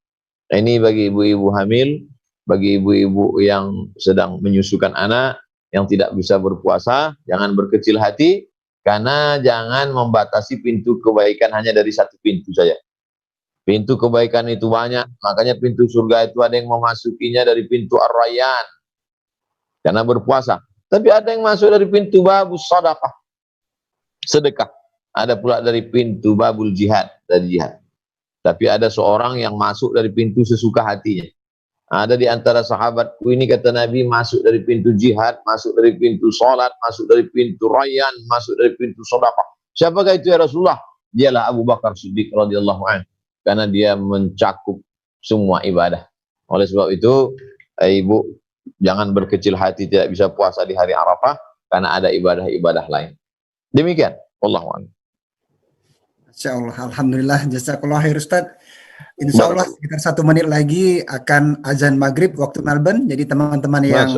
Nah, ini bagi ibu-ibu hamil, bagi ibu-ibu yang sedang menyusukan anak, yang tidak bisa berpuasa, jangan berkecil hati, karena jangan membatasi pintu kebaikan hanya dari satu pintu saja. Pintu kebaikan itu banyak, makanya pintu surga itu ada yang memasukinya dari pintu Ar-Rayyan, karena berpuasa. Tapi ada yang masuk dari pintu babus sadaqah, sedekah. Ada pula dari pintu babul jihad, dari jihad. Tapi ada seorang yang masuk dari pintu sesuka hatinya. Ada di antara sahabatku ini, kata Nabi, masuk dari pintu jihad, masuk dari pintu salat, masuk dari pintu Rayyan, masuk dari pintu sedekah. Siapakah itu ya Rasulullah? Dialah Abu Bakar Siddiq radhiyallahu anhu, karena dia mencakup semua ibadah. Oleh sebab itu, ibu jangan berkecil hati tidak bisa puasa di hari Arafah, karena ada ibadah-ibadah lain. Demikian, wallahu a'lam. Insya Allah, alhamdulillah, jazakallah khair Ustaz. Insya Allah sekitar 1 menit lagi akan azan maghrib waktu Melbourne. Jadi teman-teman yang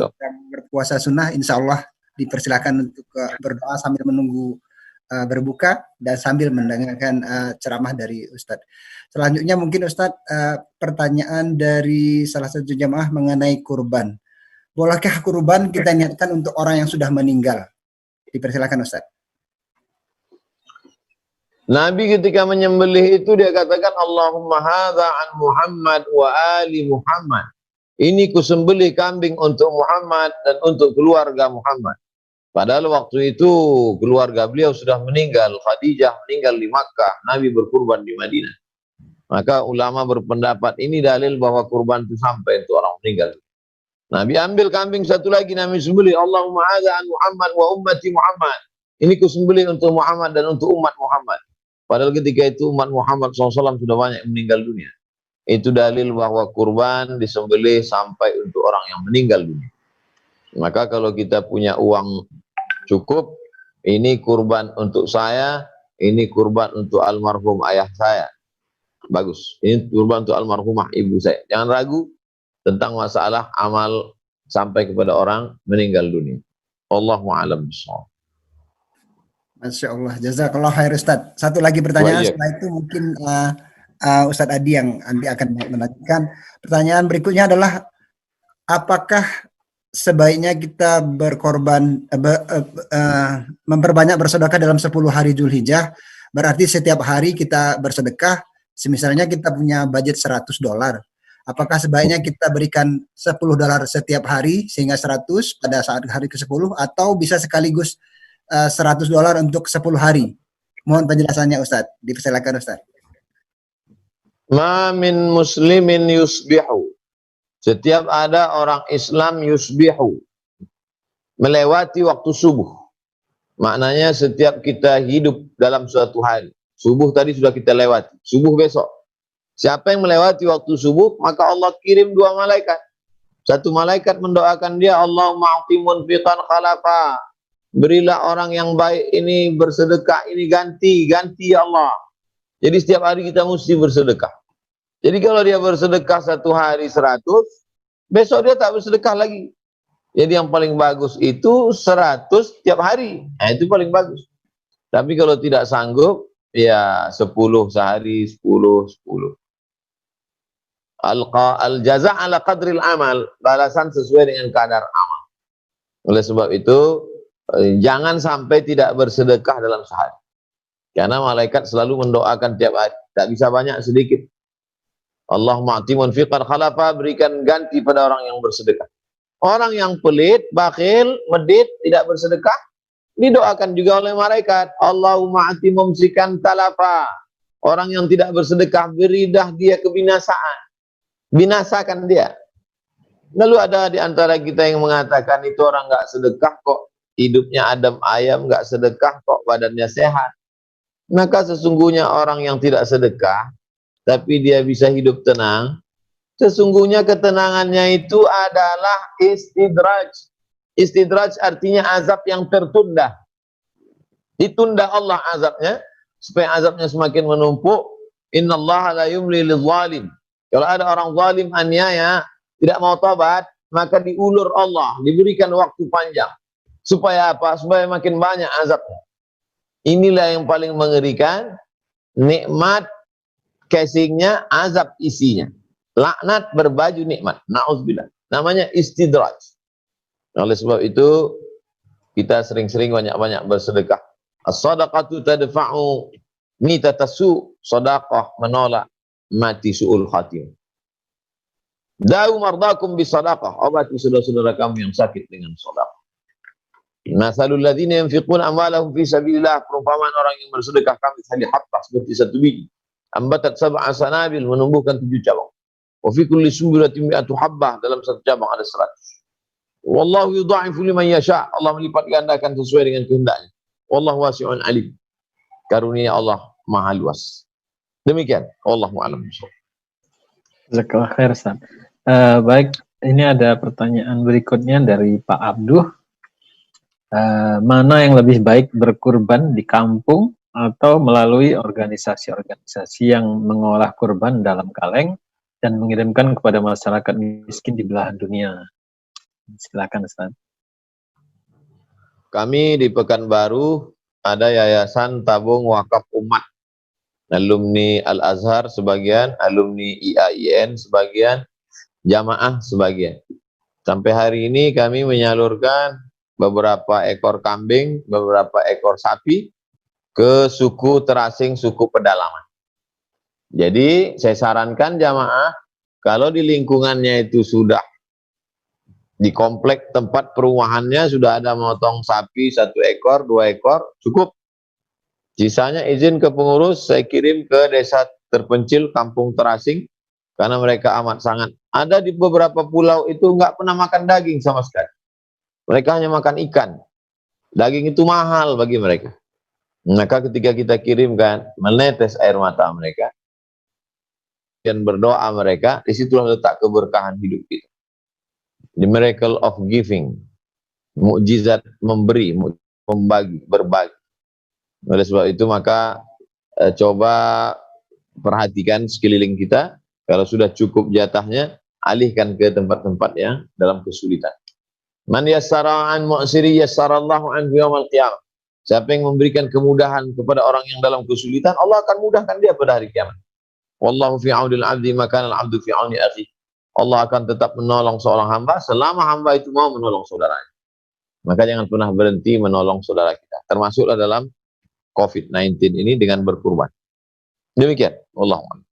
berpuasa sunnah, insya Allah dipersilakan untuk berdoa sambil menunggu berbuka dan sambil mendengarkan ceramah dari Ustadz. Selanjutnya mungkin Ustadz, pertanyaan dari salah satu jamaah mengenai kurban. Bolehkah kurban kita niatkan untuk orang yang sudah meninggal? Dipersilakan Ustadz. Nabi ketika menyembelih itu dia katakan, Allahumma hadza an Muhammad wa ali Muhammad. Ini kusembelih kambing untuk Muhammad dan untuk keluarga Muhammad. Padahal waktu itu keluarga beliau sudah meninggal. Khadijah meninggal di Makkah, Nabi berkurban di Madinah. Maka ulama berpendapat ini dalil bahwa kurban itu sampai untuk orang meninggal. Nabi ambil kambing satu lagi, Nabi sembelih, Allahumma hadza an Muhammad wa ummati Muhammad. Ini kusembelih untuk Muhammad dan untuk umat Muhammad. Padahal ketika itu umat Muhammad SAW sudah banyak meninggal dunia. Itu dalil bahwa kurban disembelih sampai untuk orang yang meninggal dunia. Maka kalau kita punya uang cukup, ini kurban untuk saya, ini kurban untuk almarhum ayah saya. Bagus. Ini kurban untuk almarhumah ibu saya. Jangan ragu tentang masalah amal sampai kepada orang meninggal dunia. Allahu a'lam bishawab. Masya Allah, jazakallah khair Ustaz. Satu lagi pertanyaan, setelah itu mungkin Ustadz Adi yang nanti akan melanjutkan. Pertanyaan berikutnya adalah, apakah sebaiknya kita berkorban, memperbanyak bersedekah dalam 10 hari Dzulhijjah? Berarti setiap hari kita bersedekah, misalnya kita punya budget $100. Apakah sebaiknya kita berikan $10 setiap hari, sehingga 100 pada saat hari ke-10, atau bisa sekaligus $100 untuk 10 hari. Mohon penjelasannya Ustadz. Dipersilakan Ustadz. Ma min muslimin yusbihu. Setiap ada orang Islam yusbihu, melewati waktu subuh. Maknanya setiap kita hidup dalam suatu hari. Subuh tadi sudah kita lewati. Subuh besok. Siapa yang melewati waktu subuh, maka Allah kirim 2 malaikat. Satu malaikat mendoakan dia, Allahumma a'timun fiqan khalafa. Berilah orang yang baik ini bersedekah, ini ganti ya Allah. Jadi setiap hari kita mesti bersedekah. Jadi kalau dia bersedekah 1 hari 100, besok dia tak bersedekah lagi. Jadi yang paling bagus itu 100 setiap hari. Nah, itu paling bagus. Tapi kalau tidak sanggup, Ya, 10 sehari, 10. Al-jaza' ala qadril amal, balasan sesuai dengan kadar amal. Oleh sebab itu, jangan sampai tidak bersedekah dalam sehari. Karena malaikat selalu mendoakan tiap hari. Tak bisa banyak, sedikit. Allahumma ati munfiqan khalafa, berikan ganti pada orang yang bersedekah. Orang yang pelit, bakhil, medit, tidak bersedekah, didoakan juga oleh malaikat. Allahumma ati mumsikan talafa. Orang yang tidak bersedekah, beridah dia kebinasaan. Binasakan dia. Lalu ada di antara kita yang mengatakan itu orang nggak sedekah kok, hidupnya adem ayam, nggak sedekah kok, badannya sehat. Maka sesungguhnya orang yang tidak sedekah, tapi dia bisa hidup tenang, sesungguhnya ketenangannya itu adalah istidraj. Istidraj artinya azab yang tertunda. Ditunda Allah azabnya, supaya azabnya semakin menumpuk. Innallaha la yumli lidh-dhalim. Kalau ada orang zalim, aniaya, tidak mau tobat, maka diulur Allah, diberikan waktu panjang. Supaya apa? Supaya makin banyak azabnya. Inilah yang paling mengerikan, nikmat casingnya, azab isinya. Laknat berbaju nikmat. Na'udzubillah. Namanya istidraj. Oleh sebab itu, kita sering-sering banyak-banyak bersedekah. As-sadaqatu tadfa'u mitatasu. Sedekah menolak mati su'ul khatim. Da'u mardakum bisadaqah. Obati saudara-saudara kamu yang sakit dengan sedekah. Masalul ladzina yunfiquna amwalahum fi sabilillah, perumpamaan orang yang bersedekah kami tadi hatta seperti satu biji. Ambatat sab'a sanabil, menumbuhkan 7 cabang. Wa fi kulli sumbulatin mi'atu habbah, dalam satu cabang ada 100. Wallahu yudha'ifu liman yasha', Allah melipat gandakan sesuai dengan kehendaknya. Wallahu wasi'un alim. Karunia Allah Maha luas. Demikian, wallahu a'lam bishawab. Jazakallah khair, Ustaz. Baik, ini ada pertanyaan berikutnya dari Pak Abduh. Mana yang lebih baik, berkurban di kampung atau melalui organisasi-organisasi yang mengolah kurban dalam kaleng dan mengirimkan kepada masyarakat miskin di belahan dunia? Silakan, Ustaz. Kami di Pekanbaru ada yayasan tabung wakaf umat. Alumni Al-Azhar sebagian, alumni IAIN sebagian, jamaah sebagian. Sampai hari ini kami menyalurkan beberapa ekor kambing, beberapa ekor sapi ke suku terasing, suku pedalaman. Jadi saya sarankan jamaah, kalau di lingkungannya itu sudah di komplek tempat perumahannya sudah ada motong sapi 1 ekor, 2 ekor, cukup. Sisanya izin ke pengurus, saya kirim ke desa terpencil, kampung terasing, karena mereka amat sangat. Ada di beberapa pulau itu nggak pernah makan daging sama sekali. Mereka hanya makan ikan. Daging itu mahal bagi mereka. Maka ketika kita kirimkan, menetes air mata mereka, dan berdoa mereka, disitulah letak keberkahan hidup kita. The miracle of giving. Mukjizat memberi, membagi, berbagi. Oleh sebab itu maka coba perhatikan sekeliling kita, kalau sudah cukup jatahnya, alihkan ke tempat-tempat yang dalam kesulitan. Man yassara an mu'siri yassarallahu anhu yaumal qiyamah. Siapa yang memberikan kemudahan kepada orang yang dalam kesulitan, Allah akan mudahkan dia pada hari kiamat. Wallahu fi aunil 'abdi ma kana al-'abdu fi auni akhi. Allah akan tetap menolong seorang hamba selama hamba itu mau menolong saudaranya. Maka jangan pernah berhenti menolong saudara kita. Termasuklah dalam COVID-19 ini dengan berkurban. Demikian, Wallahu a'lam.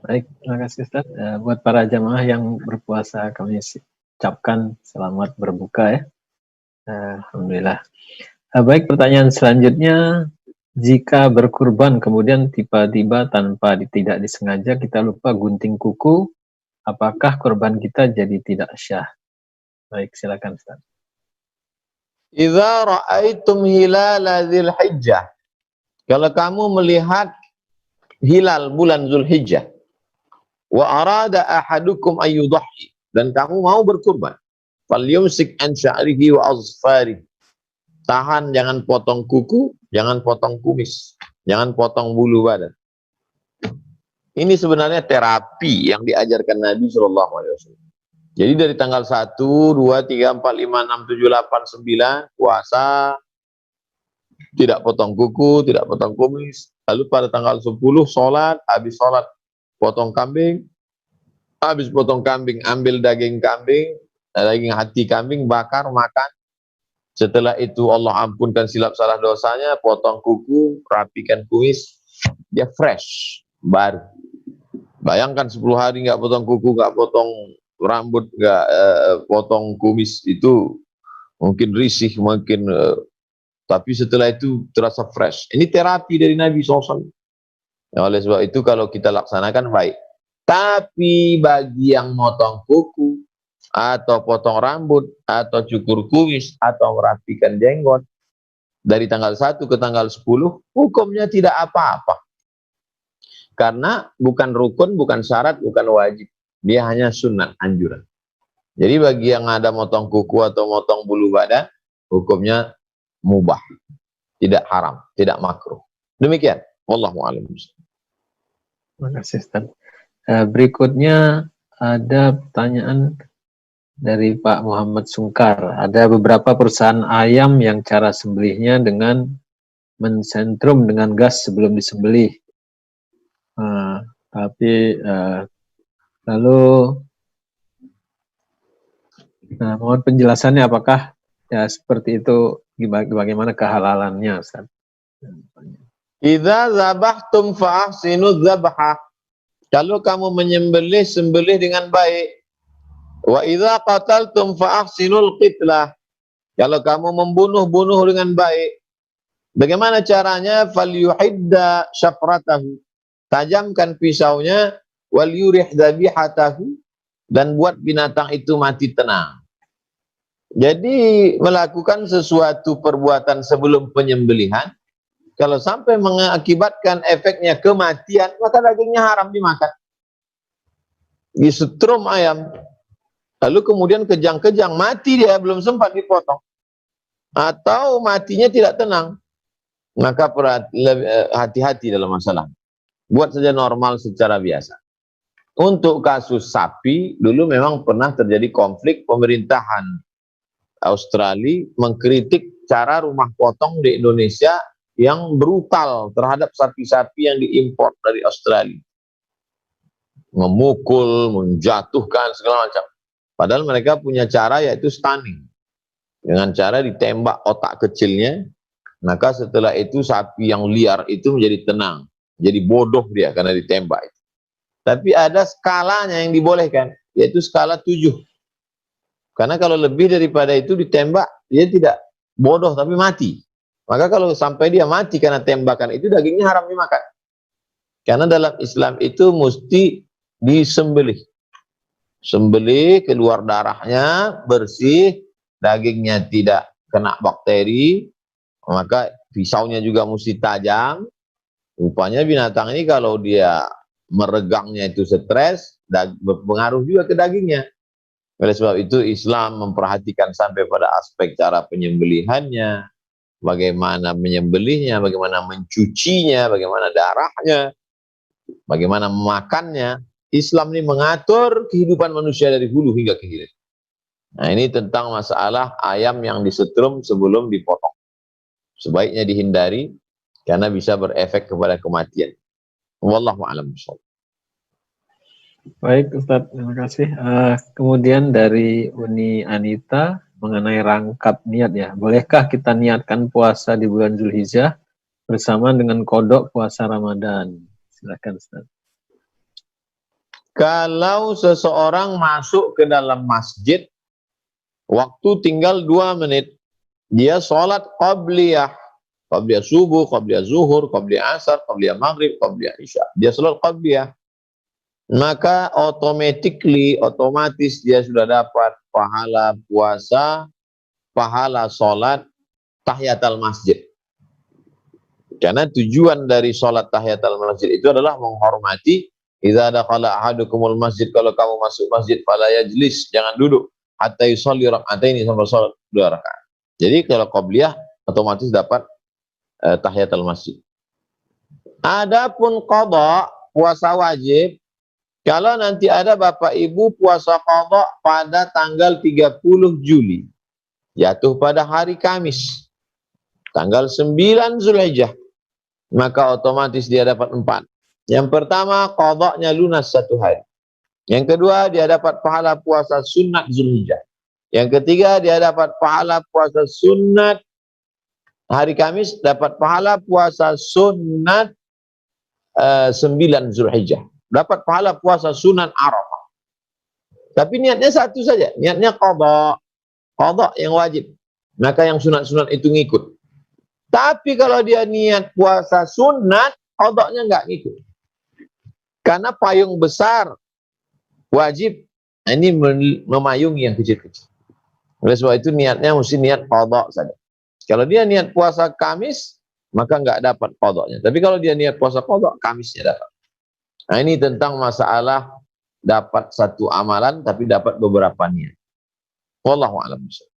Baik, terima kasih, Ustaz. Buat para jamaah yang berpuasa, kami ucapkan selamat berbuka ya. Alhamdulillah. Baik, pertanyaan selanjutnya, jika berkurban kemudian tiba-tiba tanpa tidak disengaja kita lupa gunting kuku, apakah kurban kita jadi tidak syah? Baik, silakan, Ustaz. Idza ra'aitum hilala Dzulhijjah. Kalau kamu melihat hilal bulan Zulhijjah, wa arada ahadukum ayyudhi, dan kamu mau berkurban, falyumsik an sya'rihi wa azfari. Tahan, jangan potong kuku, jangan potong kumis, jangan potong bulu badan. Ini sebenarnya terapi yang diajarkan Nabi SAW. Jadi dari tanggal 1, 2, 3, 4, 5, 6, 7, 8, 9 puasa, Tidak potong kuku, tidak potong kumis. Lalu pada tanggal 10 sholat, habis sholat potong kambing, habis potong kambing ambil daging kambing, daging hati kambing, bakar, makan. Setelah itu Allah ampunkan silap salah dosanya, potong kuku, rapikan kumis, dia fresh, baru. Bayangkan 10 hari nggak potong kuku, nggak potong rambut, nggak potong kumis, itu mungkin risih, mungkin tapi setelah itu terasa fresh. Ini terapi dari Nabi SAW. Ya, oleh sebab itu kalau kita laksanakan baik. Tapi bagi yang motong kuku, atau potong rambut, atau cukur kumis, atau merapikan jenggot, dari tanggal 1 ke tanggal 10, hukumnya tidak apa-apa. Karena bukan rukun, bukan syarat, bukan wajib. Dia hanya sunat, anjuran. Jadi bagi yang ada motong kuku atau motong bulu badan, hukumnya mubah, tidak haram, tidak makruh. Demikian. Wallahu a'lam. Terima kasih, Ustaz. Berikutnya ada pertanyaan dari Pak Muhammad Sungkar. Ada beberapa perusahaan ayam yang cara sembelihnya dengan mensentrum dengan gas sebelum disembelih. Lalu mohon penjelasannya, apakah ya seperti itu, bagaimana kehalalannya, Ustaz? Idza zabahtum fa'ahsinu dzabha. Kalau kamu menyembelih, sembelih dengan baik. Wa idza qataltum fa'ahsinul qitlah. Kalau kamu membunuh, bunuh dengan baik. Bagaimana caranya? Falyuhidda syafratahu. Tajamkan pisaunya, wal yurih dzabihatahu, dan buat binatang itu mati tenang. Jadi melakukan sesuatu perbuatan sebelum penyembelihan, kalau sampai mengakibatkan efeknya kematian, maka dagingnya haram dimakan. Disetrum ayam, lalu kemudian kejang-kejang, mati dia, belum sempat dipotong. Atau matinya tidak tenang, maka hati-hati dalam masalah. Buat saja normal secara biasa. Untuk kasus sapi, dulu memang pernah terjadi konflik. Pemerintahan Australia mengkritik cara rumah potong di Indonesia yang brutal terhadap sapi-sapi yang diimpor dari Australia. Memukul, menjatuhkan, segala macam. Padahal mereka punya cara, yaitu stunning. Dengan cara ditembak otak kecilnya, maka setelah itu sapi yang liar itu menjadi tenang. Jadi bodoh dia karena ditembak. Tapi ada skalanya yang dibolehkan, yaitu skala 7. Karena kalau lebih daripada itu ditembak, dia tidak bodoh tapi mati. Maka kalau sampai dia mati karena tembakan itu, dagingnya haram dimakan. Karena dalam Islam itu mesti disembelih. Sembelih, keluar darahnya, bersih, dagingnya tidak kena bakteri, maka pisaunya juga mesti tajam. Rupanya binatang ini kalau dia meregangnya itu stres, berpengaruh juga ke dagingnya. Oleh sebab itu Islam memperhatikan sampai pada aspek cara penyembelihannya, bagaimana menyembelihnya, bagaimana mencucinya, bagaimana darahnya, bagaimana memakannya. Islam ini mengatur kehidupan manusia dari hulu hingga ke hilir. Nah, ini tentang masalah ayam yang disetrum sebelum dipotong. Sebaiknya dihindari karena bisa berefek kepada kematian. Wallahu a'lam bishawab. Baik, Ustaz, terima kasih. Kemudian dari Uni Anita mengenai rangkap niat ya. Bolehkah kita niatkan puasa di bulan Zulhijjah bersama dengan kodok puasa Ramadan? Silakan, Ustaz. Kalau seseorang masuk ke dalam masjid, waktu tinggal 2 menit, dia sholat qabliyah. Qabliyah subuh, qabliyah zuhur, qabliyah asar, qabliyah maghrib, qabliyah isya. Dia sholat qabliyah. Maka otomatis dia sudah dapat pahala puasa, pahala sholat tahiyatul masjid. Karena tujuan dari sholat tahiyatul masjid itu adalah menghormati. Idza dakhala ahadukumul masjid, kalau kamu masuk masjid, fala yajlis, jangan duduk hatta yusolli rak'ataini, sampai sholat 2 rakaat. Jadi kalau qabliyah otomatis dapat tahiyatul masjid. Adapun qada, puasa wajib, kalau nanti ada Bapak Ibu puasa qada pada tanggal 30 Juli, jatuh pada hari Kamis. tanggal 9 Zulhijjah, maka otomatis dia dapat 4. Yang pertama, qadanya lunas 1 hari. Yang kedua, dia dapat pahala puasa sunat Zulhijjah. Yang ketiga, dia dapat pahala puasa sunat hari Kamis, dapat pahala puasa sunat 9 Zulhijjah. Dapat pahala puasa sunat Arafah. Tapi niatnya satu saja, niatnya qada. Qada yang wajib. Maka yang sunat-sunat itu ngikut. Tapi kalau dia niat puasa sunat, qadanya nggak ngikut. Karena payung besar wajib ini memayungi yang kecil-kecil. Oleh sebab itu niatnya mesti niat qada saja. Kalau dia niat puasa Kamis, maka nggak dapat qadanya. Tapi kalau dia niat puasa qada, Kamisnya dapat. Nah, ini tentang masalah dapat satu amalan tapi dapat beberapa niat. Wallahu a'lam bishawab.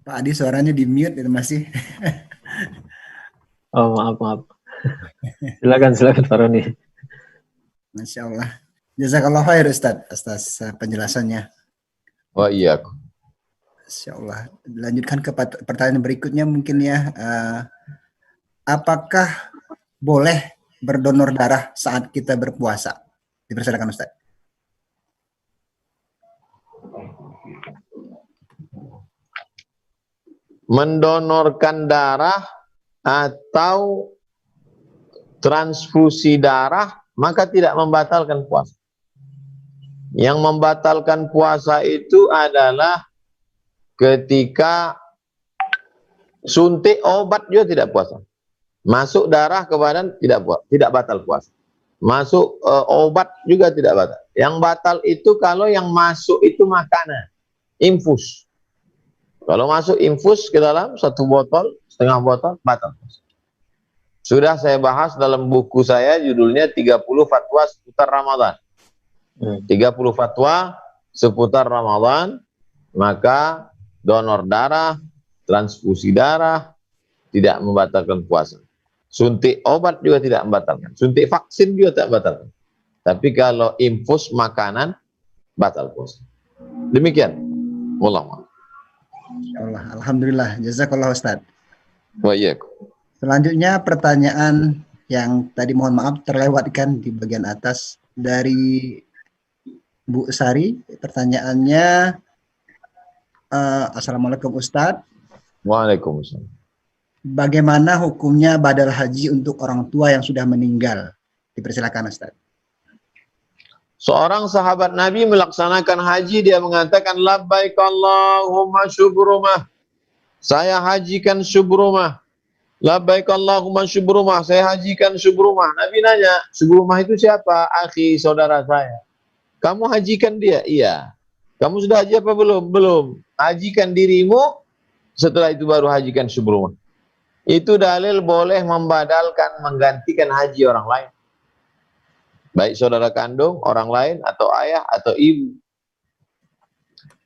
Pak Adi suaranya di mute itu masih. Oh, maaf. Silakan Pak Roni. Masya Allah. Jazakallah khair Ustaz atas penjelasannya. Wa iyyakum. Masya Allah. Lanjutkan ke pertanyaan berikutnya mungkin ya. Apakah boleh berdonor darah saat kita berpuasa? Dipersilakan Ustaz. Mendonorkan darah atau transfusi darah maka tidak membatalkan puasa. Yang membatalkan puasa itu adalah ketika suntik obat juga tidak puasa. Masuk darah ke badan tidak batal puasa. Masuk obat juga tidak batal. Yang batal itu kalau yang masuk itu makanan, infus. Kalau masuk infus ke dalam 1 botol, setengah botol, batal. Sudah saya bahas dalam buku saya, judulnya 30 fatwa seputar Ramadan. 30 fatwa seputar Ramadan, maka donor darah, transfusi darah, tidak membatalkan puasa. Suntik obat juga tidak membatalkan. Suntik vaksin juga tidak membatalkan. Tapi kalau infus makanan, batal puasa. Demikian. Wallahu a'lam. Allah, alhamdulillah, jazakallah Ustaz. Wa iyyakum. Selanjutnya pertanyaan yang tadi mohon maaf terlewatkan di bagian atas dari Bu Sari. Pertanyaannya, Assalamualaikum Ustaz. Waalaikumsalam. Bagaimana hukumnya badal haji untuk orang tua yang sudah meninggal? Dipersilakan Ustaz. Seorang sahabat Nabi melaksanakan haji, dia mengatakan labbaik Allahumma syubrumah. Saya hajikan syubrumah. Labbaik Allahumma syubrumah. Saya hajikan syubrumah. Nabi nanya, syubrumah itu siapa? Akhi, saudara saya. Kamu hajikan dia? Iya. Kamu sudah haji apa belum? Belum. Hajikan dirimu, setelah itu baru hajikan syubrumah. Itu dalil boleh membadalkan, menggantikan haji orang lain. Baik saudara kandung, orang lain, atau ayah, atau ibu.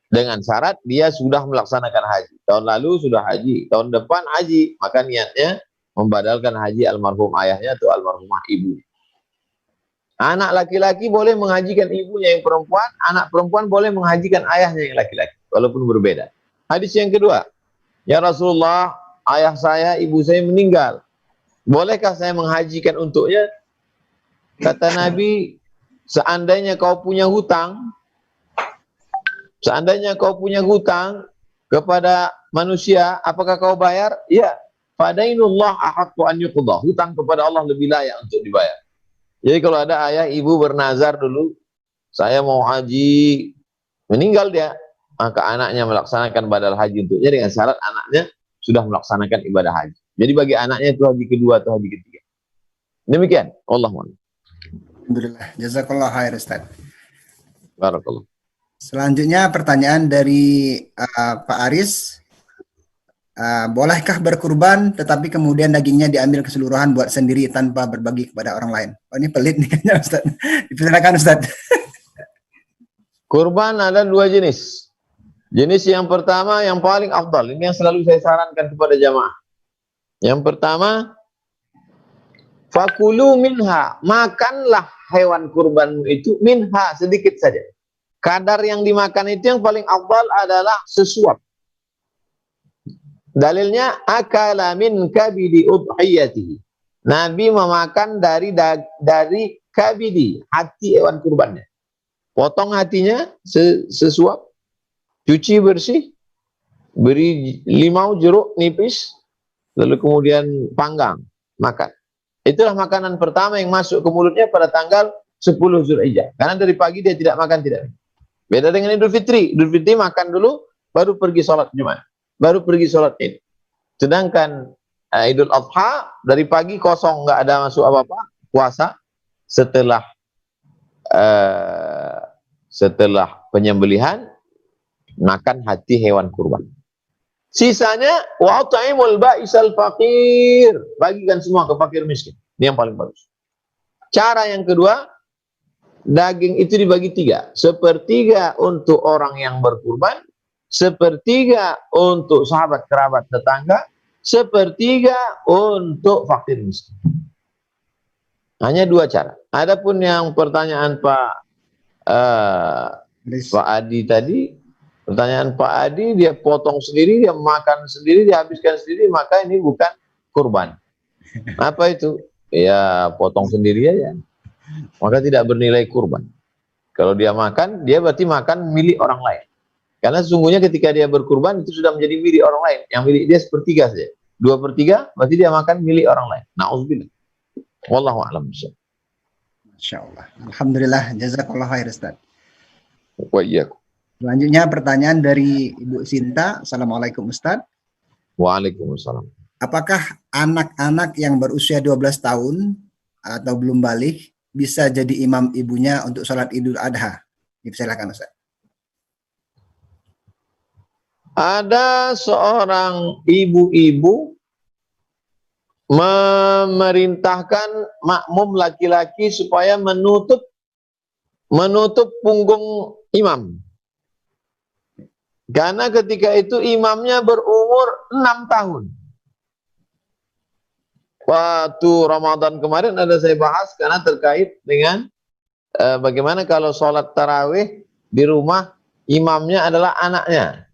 Dengan syarat dia sudah melaksanakan haji. Tahun lalu sudah haji, tahun depan haji. Maka niatnya membadalkan haji almarhum ayahnya atau almarhumah ibu. Anak laki-laki boleh menghajikan ibunya yang perempuan, anak perempuan boleh menghajikan ayahnya yang laki-laki. Walaupun berbeda. Hadis yang kedua. Ya Rasulullah, ayah saya, ibu saya meninggal. Bolehkah saya menghajikan untuknya? Kata Nabi, seandainya kau punya hutang kepada manusia, apakah kau bayar? Ya. Fadainullah ahaqqu an yuqdah. Hutang kepada Allah lebih layak untuk dibayar. Jadi kalau ada ayah ibu bernazar dulu, saya mau haji, meninggal dia, maka anaknya melaksanakan badal haji untuknya dengan syarat anaknya sudah melaksanakan ibadah haji. Jadi bagi anaknya itu haji kedua atau haji ketiga. Demikian. Allahumma. Alhamdulillah, jazakallah khair Ustaz. Barakallah. Selanjutnya pertanyaan dari Pak Aris. Bolehkah berkurban tetapi kemudian dagingnya diambil keseluruhan buat sendiri tanpa berbagi kepada orang lain? Oh, ini pelit nih kayaknya Ustaz. Dipersilakan Ustaz. Kurban ada 2 jenis. Jenis yang pertama yang paling afdal, ini yang selalu saya sarankan kepada jamaah. Yang pertama, Fakulu minha, makanlah hewan kurbanmu itu minha, sedikit saja. Kadar yang dimakan itu yang paling afdal adalah sesuap. Dalilnya akala min kabidi udhiyatihi. Nabi memakan dari kabidi, hati hewan kurbannya. Potong hatinya sesuap, cuci bersih, beri limau jeruk nipis, lalu kemudian panggang, makan. Itulah makanan pertama yang masuk ke mulutnya pada tanggal 10 Zulhijjah. Karena dari pagi dia tidak makan, tidak. Beda dengan Idul Fitri. Idul Fitri makan dulu, baru pergi sholat Jumat. Baru pergi sholat Id. Sedangkan Idul Adha, dari pagi kosong, nggak ada masuk apa-apa. Puasa setelah penyembelihan, makan hati hewan kurban. Sisanya wa'taimul ba'isal faqir, bagikan semua ke fakir miskin. Ini yang paling bagus. Cara yang kedua, daging itu dibagi 3. Sepertiga untuk orang yang berkurban, sepertiga untuk sahabat kerabat tetangga, sepertiga untuk fakir miskin. Hanya 2 cara. Adapun yang pertanyaan Pak Adi tadi, pertanyaan Pak Adi, dia potong sendiri, dia makan sendiri, dia habiskan sendiri, maka ini bukan kurban. Apa itu? Ya potong sendiri aja. Maka tidak bernilai kurban. Kalau dia makan, dia berarti makan milik orang lain. Karena sesungguhnya ketika dia berkurban, itu sudah menjadi milik orang lain. Yang milik dia sepertiga saja. 2/3, berarti dia makan milik orang lain. Na'udzubillah. Wallahu a'lam. Masya Allah. Alhamdulillah. Jazakallah khair, Ustaz. Wa iyyakum. Selanjutnya pertanyaan dari Ibu Sinta. Assalamualaikum Ustaz. Waalaikumsalam. Apakah anak-anak yang berusia 12 tahun atau belum balik bisa jadi imam ibunya untuk sholat Idul Adha? Silakan Ustaz. Ada seorang ibu-ibu memerintahkan makmum laki-laki supaya menutup punggung imam. Karena ketika itu imamnya berumur 6 tahun. Waktu Ramadan kemarin ada saya bahas karena terkait dengan bagaimana kalau sholat tarawih di rumah imamnya adalah anaknya.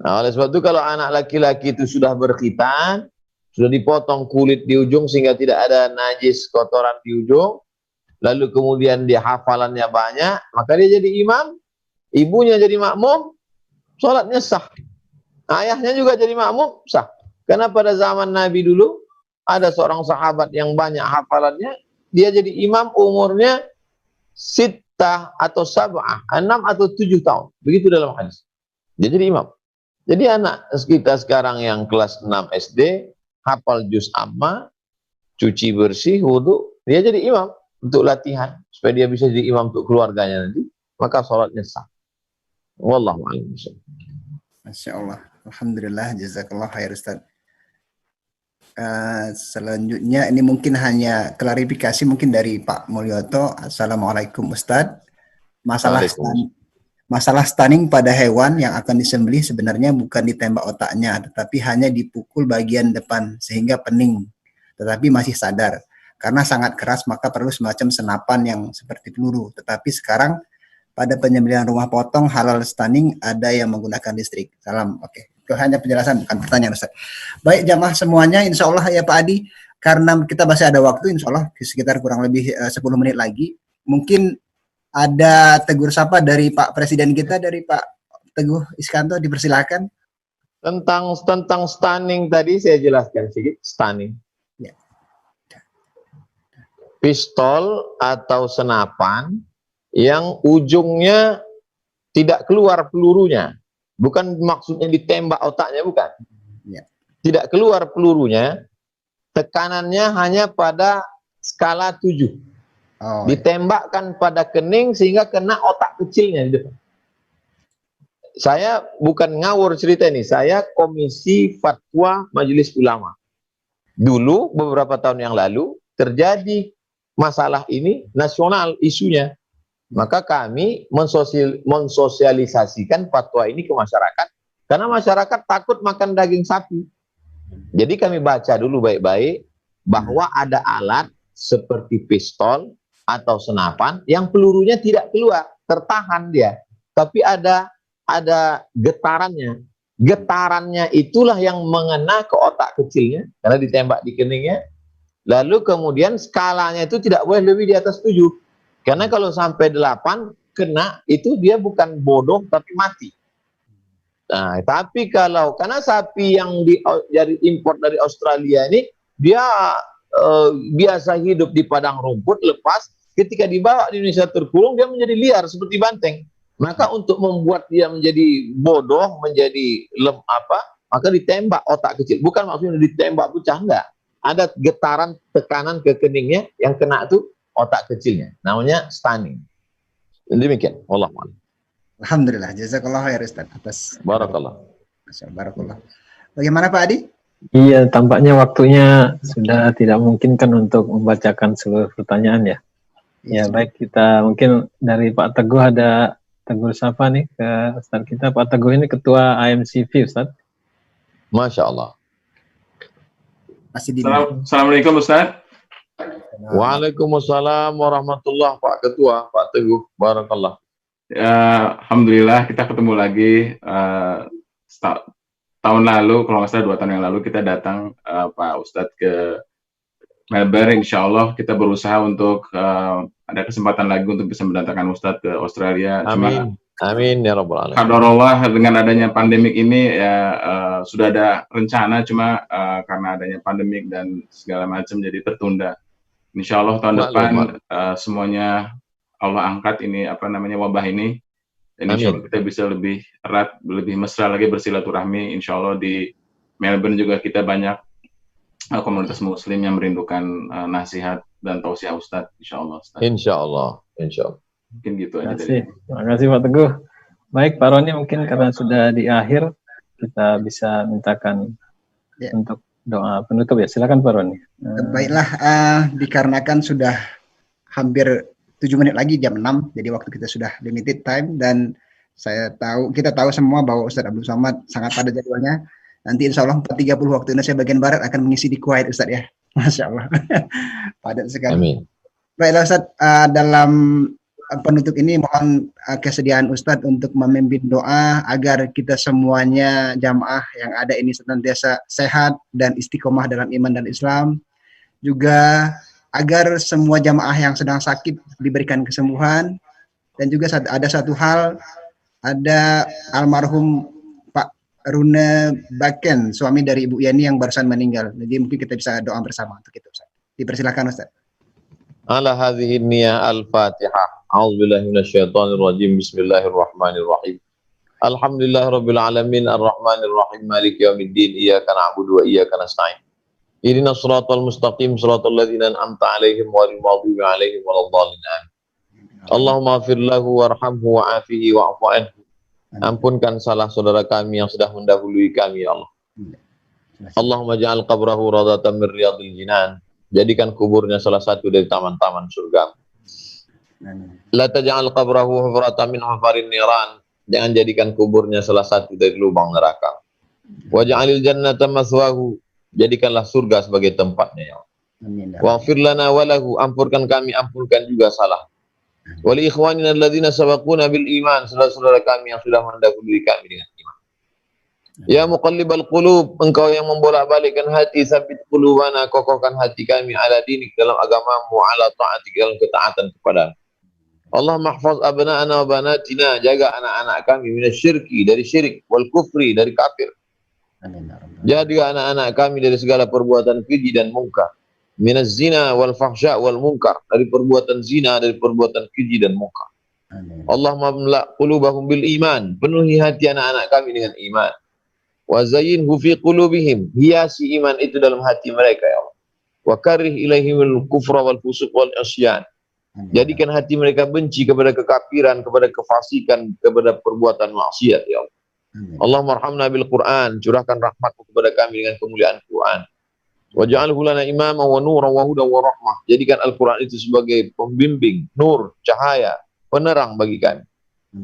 Nah, oleh sebab itu kalau anak laki-laki itu sudah berkhitan, sudah dipotong kulit di ujung sehingga tidak ada najis kotoran di ujung, lalu kemudian dia hafalannya banyak, maka dia jadi imam, ibunya jadi makmum, sholatnya sah. Ayahnya juga jadi makmum, sah. Karena pada zaman Nabi dulu, ada seorang sahabat yang banyak hafalannya, dia jadi imam umurnya 6 atau 7, 6 atau 7 tahun. Begitu dalam hadis. Dia jadi imam. Jadi anak kita sekarang yang kelas 6 SD, hafal juz amma, cuci bersih, wudhu, dia jadi imam untuk latihan. Supaya dia bisa jadi imam untuk keluarganya nanti, maka sholatnya sah. Wallahu a'lam. Masya Allah. Alhamdulillah. Jazakallah khair Ustaz. Selanjutnya ini mungkin hanya klarifikasi mungkin dari Pak Mulyoto. Assalamualaikum Ustaz. Masalah stunning pada hewan yang akan disembelih sebenarnya bukan ditembak otaknya, tetapi hanya dipukul bagian depan sehingga pening, tetapi masih sadar. Karena sangat keras maka perlu semacam senapan yang seperti peluru. Tetapi sekarang pada penyembelihan rumah potong halal stunning ada yang menggunakan listrik. Salam. Oke. Itu hanya penjelasan, bukan pertanyaan Ustaz. Baik jamaah semuanya, insya Allah ya Pak Adi, karena kita masih ada waktu, insya Allah sekitar kurang lebih 10 menit lagi. Mungkin ada tegur sapa dari Pak Presiden kita, dari Pak Teguh Iskanto, dipersilakan. Tentang stunning tadi saya jelaskan sedikit. Stunning. Ya. Pistol atau senapan yang ujungnya tidak keluar pelurunya. Bukan maksudnya ditembak otaknya, bukan. Ya. Tidak keluar pelurunya, tekanannya hanya pada skala 7. Oh, ditembakkan pada kening sehingga kena otak kecilnya di depan. Saya bukan ngawur cerita ini, saya Komisi Fatwa Majelis Ulama. Dulu beberapa tahun yang lalu terjadi masalah ini nasional isunya. Maka kami mensosialisasikan fatwa ini ke masyarakat karena masyarakat takut makan daging sapi. Jadi kami baca dulu baik-baik bahwa ada alat seperti pistol atau senapan yang pelurunya tidak keluar, tertahan dia, tapi ada getarannya. Getarannya itulah yang mengena ke otak kecilnya karena ditembak di keningnya. Lalu kemudian skalanya itu tidak boleh lebih di atas 7. Karena kalau sampai 8 kena, itu dia bukan bodoh tapi mati. Nah, tapi kalau karena sapi yang dari import dari Australia ini dia biasa hidup di padang rumput, lepas, ketika dibawa di Indonesia terkurung dia menjadi liar seperti banteng. Maka untuk membuat dia menjadi bodoh, menjadi maka ditembak otak kecil. Bukan maksudnya ditembak pecah, enggak. Ada getaran tekanan ke keningnya, yang kena itu otak kecilnya. Namanya stunning. Demikian. Wallahu a'lam. Alhamdulillah, jazakallah khair Ustaz atas. Barakallah. Barakallah. Bagaimana Pak Adi? Iya, tampaknya waktunya sudah tidak memungkinkan untuk membacakan seluruh pertanyaan ya. Ya, baik, kita mungkin dari Pak Teguh, ada Teguh Safa nih ke Ustaz kita. Pak Teguh ini ketua AMCV, Ustaz. Masya Allah. Masih di Assalamualaikum Ustaz. Waalaikumsalam warahmatullah Pak Ketua, Pak Teguh. Barakallah. Alhamdulillah kita ketemu lagi. Tahun lalu, kalau nggak salah 2 tahun yang lalu kita datang Pak Ustadz ke Melbourne. Insya Allah kita berusaha untuk ada kesempatan lagi untuk bisa mendatangkan Ustadz ke Australia. Amin. Amin ya rabbal alamin. Qadarullah, dengan adanya pandemik ini ya sudah ada rencana, cuma karena adanya pandemik dan segala macam jadi tertunda. Insya Allah tahun depan semuanya Allah angkat ini wabah ini. Dan insya Allah kita bisa lebih erat, lebih mesra lagi bersilaturahmi. Insya Allah di Melbourne juga kita banyak komunitas muslim yang merindukan nasihat dan tausiah Ustadz. Insya Allah. Insya Allah. Insya Allah. Mungkin gitu aja. Terima kasih Pak Teguh. Baik Pak Roni, mungkin karena sudah di akhir, kita bisa mintakan untuk doa penutup ya. Silakan Pak Roni. Baiklah, dikarenakan sudah hampir 7 menit lagi jam 6, jadi waktu kita sudah limited time, dan kita tahu semua bahwa Ustadz Abdul Somad sangat padat jadwalnya. Nanti insya Allah 4.30 waktu Indonesia bagian Barat akan mengisi di Kuwait Ustadz ya. Masya Allah. Padat sekali. Amin. Baiklah Ustadz, dalam penutup ini mohon kesediaan Ustadz untuk memimpin doa agar kita semuanya jamaah yang ada ini senantiasa sehat dan istiqomah dalam iman dan Islam. Juga agar semua jamaah yang sedang sakit diberikan kesembuhan. Dan juga ada satu hal, ada almarhum Pak Rune Baken, suami dari Ibu Yani yang barusan meninggal. Jadi mungkin kita bisa doa bersama untuk itu Ustaz. Dipersilakan Ustaz. Ala hadhihi niyah al-Fatihah. A'udzubillahi minasyaitonirrajim. Bismillahirrahmanirrahim. Alhamdulillahirabbil alamin arrahmanir rahim maliki yaumiddin iyyaka na'budu wa iyyaka nasta'in. Ihdinas siratal mustaqim siratal ladzina an'amta 'alaihim ghairil maghdubi 'alaihim waladdallin. Allahumma ighfir lahu warhamhu wa'afihi wa'fu anhu. Ampunkan salah saudara kami yang sudah mendahului kami ya Allah. Allahumma ja'al qabrahu radatan min riyadil jinan. Jadikan kuburnya salah satu dari taman-taman surga. La taj'al qabrahu hufratan min hufarin niran. Jangan jadikan kuburnya salah satu dari lubang neraka. Waj'alil jannata maswahu. Jadikanlah surga sebagai tempatnya ya Allah. Waghfir lana wa lahu, ampunkan kami, ampunkan juga salah. Wa li ikhwanina alladzina sabaquna bil iman, saudara-saudara kami yang sudah mendahului kami dengan iman. Ya muqallibal qulub, engkau yang membolak-balikkan hati, sabit qulubana, kokohkan hati kami ala dinik, dalam agamamu, ala ta'atik, dalam ketaatan kepada. Allah mahfaz abna'ana wa banatina, jaga anak-anak kami minasyirki, dari syirik, wal kufri, dari kafir. Jaga anak-anak kami dari segala perbuatan keji dan mungkar. Minaz zina wal fahsya wal munkar, dari perbuatan zina, dari perbuatan keji dan mungkar. Allahumma mla' qulubahum bil iman, penuhi hati anak-anak kami dengan iman. Wa zayyinhu fi qulubihim, hiasi iman itu dalam hati mereka ya Allah. Wa karih ilaihimul kufra wal fusuq wal isyan. Jadikan hati mereka benci kepada kekafiran, kepada kefasikan, kepada perbuatan maksiat ya Allah. Allahumma arhamna bil Qur'an, curahkan rahmatmu kepada kami dengan kemuliaan Quran. Waj'alhu lana imaman wa nuran wa hudan wa rahmah. Jadikan Al-Quran itu sebagai pembimbing, nur, cahaya, penerang bagi kami.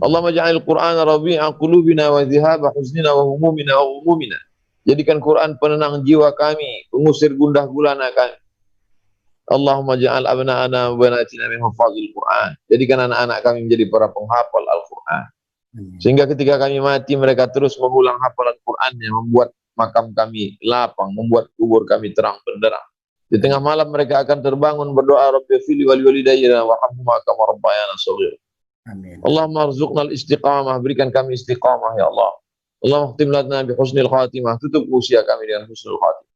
Allahumma ja'alil Qur'ana rabi'a qulubina wa dhihaba huznina wa humumina wa humumina. Jadikan Quran penenang jiwa kami, pengusir gundah gulana kami, Allahumma ja'al abna'ana wa banatina min hufazil Qur'an. Jadikan anak-anak kami menjadi para penghafal Al-Qur'an. Sehingga ketika kami mati, mereka terus mengulang hafalan Qur'annya, membuat makam kami lapang, membuat kubur kami terang benderang. Di tengah malam mereka akan terbangun berdoa, Rabbi fili wali walidayya warhamhuma kama rabbayana shaghira. Amin. Allahumma arzuqna al-istiqamah, berikan kami istiqamah ya Allah. Allahumma khtim lana bi husnil khatimah, tutup usia kami dengan husnul khatimah.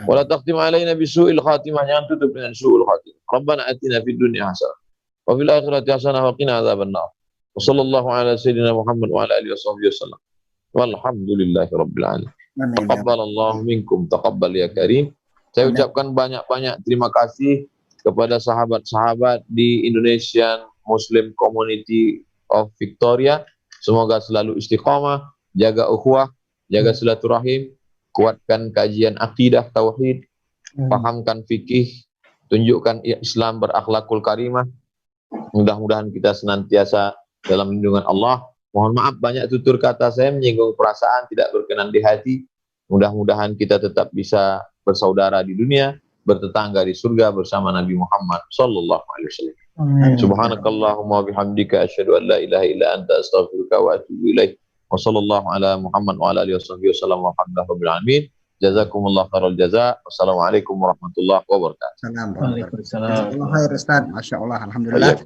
Wala taqtim alaina bisu'il khatimah, jangan tutup dengan su'ul khatimah. Rabbana atina fid dunya hasanah wa fil akhirati hasanah wa qina adzabannar. Wa sallallahu ala sayyidina Muhammad wa ala alihi wasallam. Walhamdulillahi rabbil alamin. Taqabbalallahu minkum taqabbal ya karim. Saya ucapkan banyak-banyak terima kasih kepada sahabat-sahabat di Indonesian Muslim Community of Victoria. Semoga selalu istiqamah, jaga ukhuwah, jaga silaturahim, kuatkan kajian akidah tauhid, pahamkan fikih, tunjukkan Islam berakhlakul karimah. Mudah-mudahan kita senantiasa dalam lindungan Allah. Mohon maaf banyak tutur kata saya menyinggung perasaan, tidak berkenan di hati. Mudah-mudahan kita tetap bisa bersaudara di dunia, bertetangga di surga bersama Nabi Muhammad sallallahu alaihi wasallam. Subhanakallahumma bihamdika asyhadu an la ilaha illa anta astaghfiruka wa atubu ilaik. Wa sallallahu ala Muhammad wa ala alihi wasallam walhamdulillahi alamin. Jazakumullah khairal jaza. Wassalamualaikum warahmatullahi wabarakatuh. Waalaikumsalam. Masya Allah, alhamdulillah.